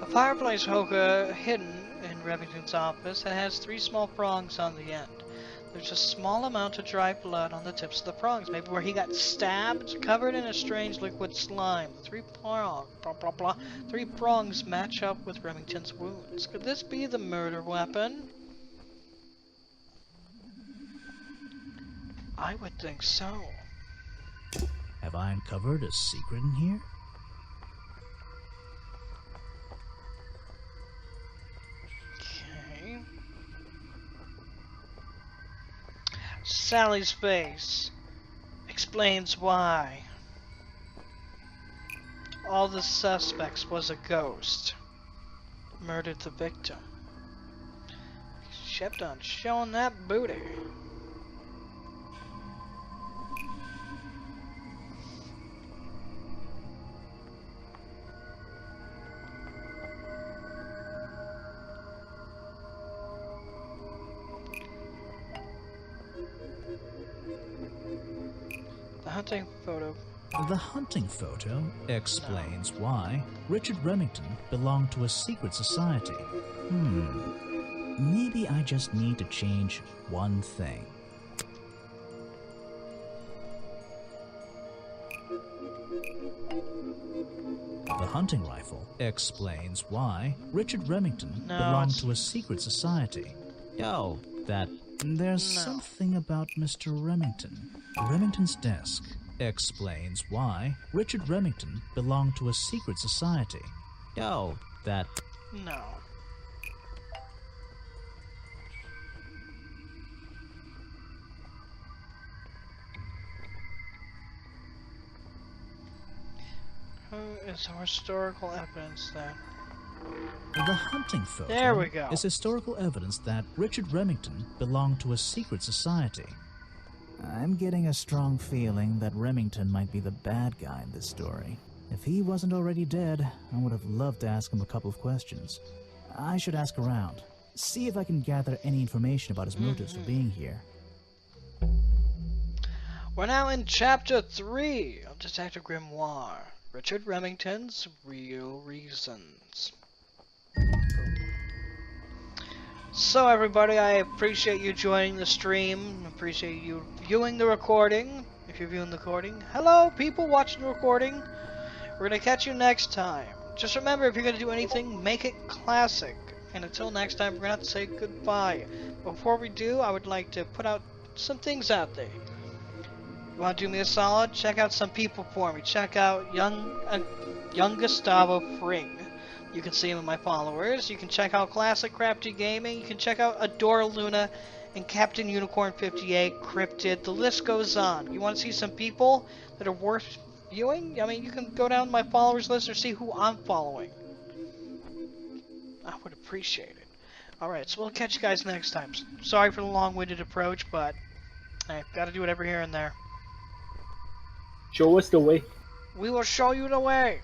A fireplace poker hidden in Remington's office. It has 3 small prongs on the end. There's a small amount of dry blood on the tips of the prongs, maybe where he got stabbed, covered in a strange liquid slime. The 3 prongs match up with Remington's wounds. Could this be the murder weapon? I would think so. Have I uncovered a secret in here? Sally's face explains why. All the suspects was a ghost. Murdered the victim. Kept on showing that booty. The hunting photo. The hunting photo explains why Richard Remington belonged to a secret society. Maybe I just need to change one thing. The hunting rifle explains why Richard Remington belonged to a secret society. Oh, there's something about Mr. Remington. Remington's desk explains why Richard Remington belonged to a secret society. Oh, No. Who is historical evidence that... The hunting photo There we go. is historical evidence that Richard Remington belonged to a secret society. I'm getting a strong feeling that Remington might be the bad guy in this story. If he wasn't already dead, I would have loved to ask him a couple of questions. I should ask around, see if I can gather any information about his motives for being here. We're now in Chapter 3 of Detective Grimoire. Richard Remington's Real Reasons. So everybody, I appreciate you joining the stream. Appreciate you viewing the recording. If you're viewing the recording, hello people watching the recording. We're gonna catch you next time. Just remember, if you're gonna do anything, make it classic. And until next time, we're gonna have to say goodbye. Before we do, I would like to put out some things out there. You want to do me a solid? Check out some people for me. Check out young Gustavo Fring. You can see him in my followers. You can check out Classic Crafty Gaming. You can check out Adora Luna and Captain Unicorn 58, Cryptid. The list goes on. You want to see some people that are worth viewing? I mean, you can go down my followers list or see who I'm following. I would appreciate it. Alright, so we'll catch you guys next time. Sorry for the long-winded approach, but I gotta do it every here and there. Show us the way. We will show you the way.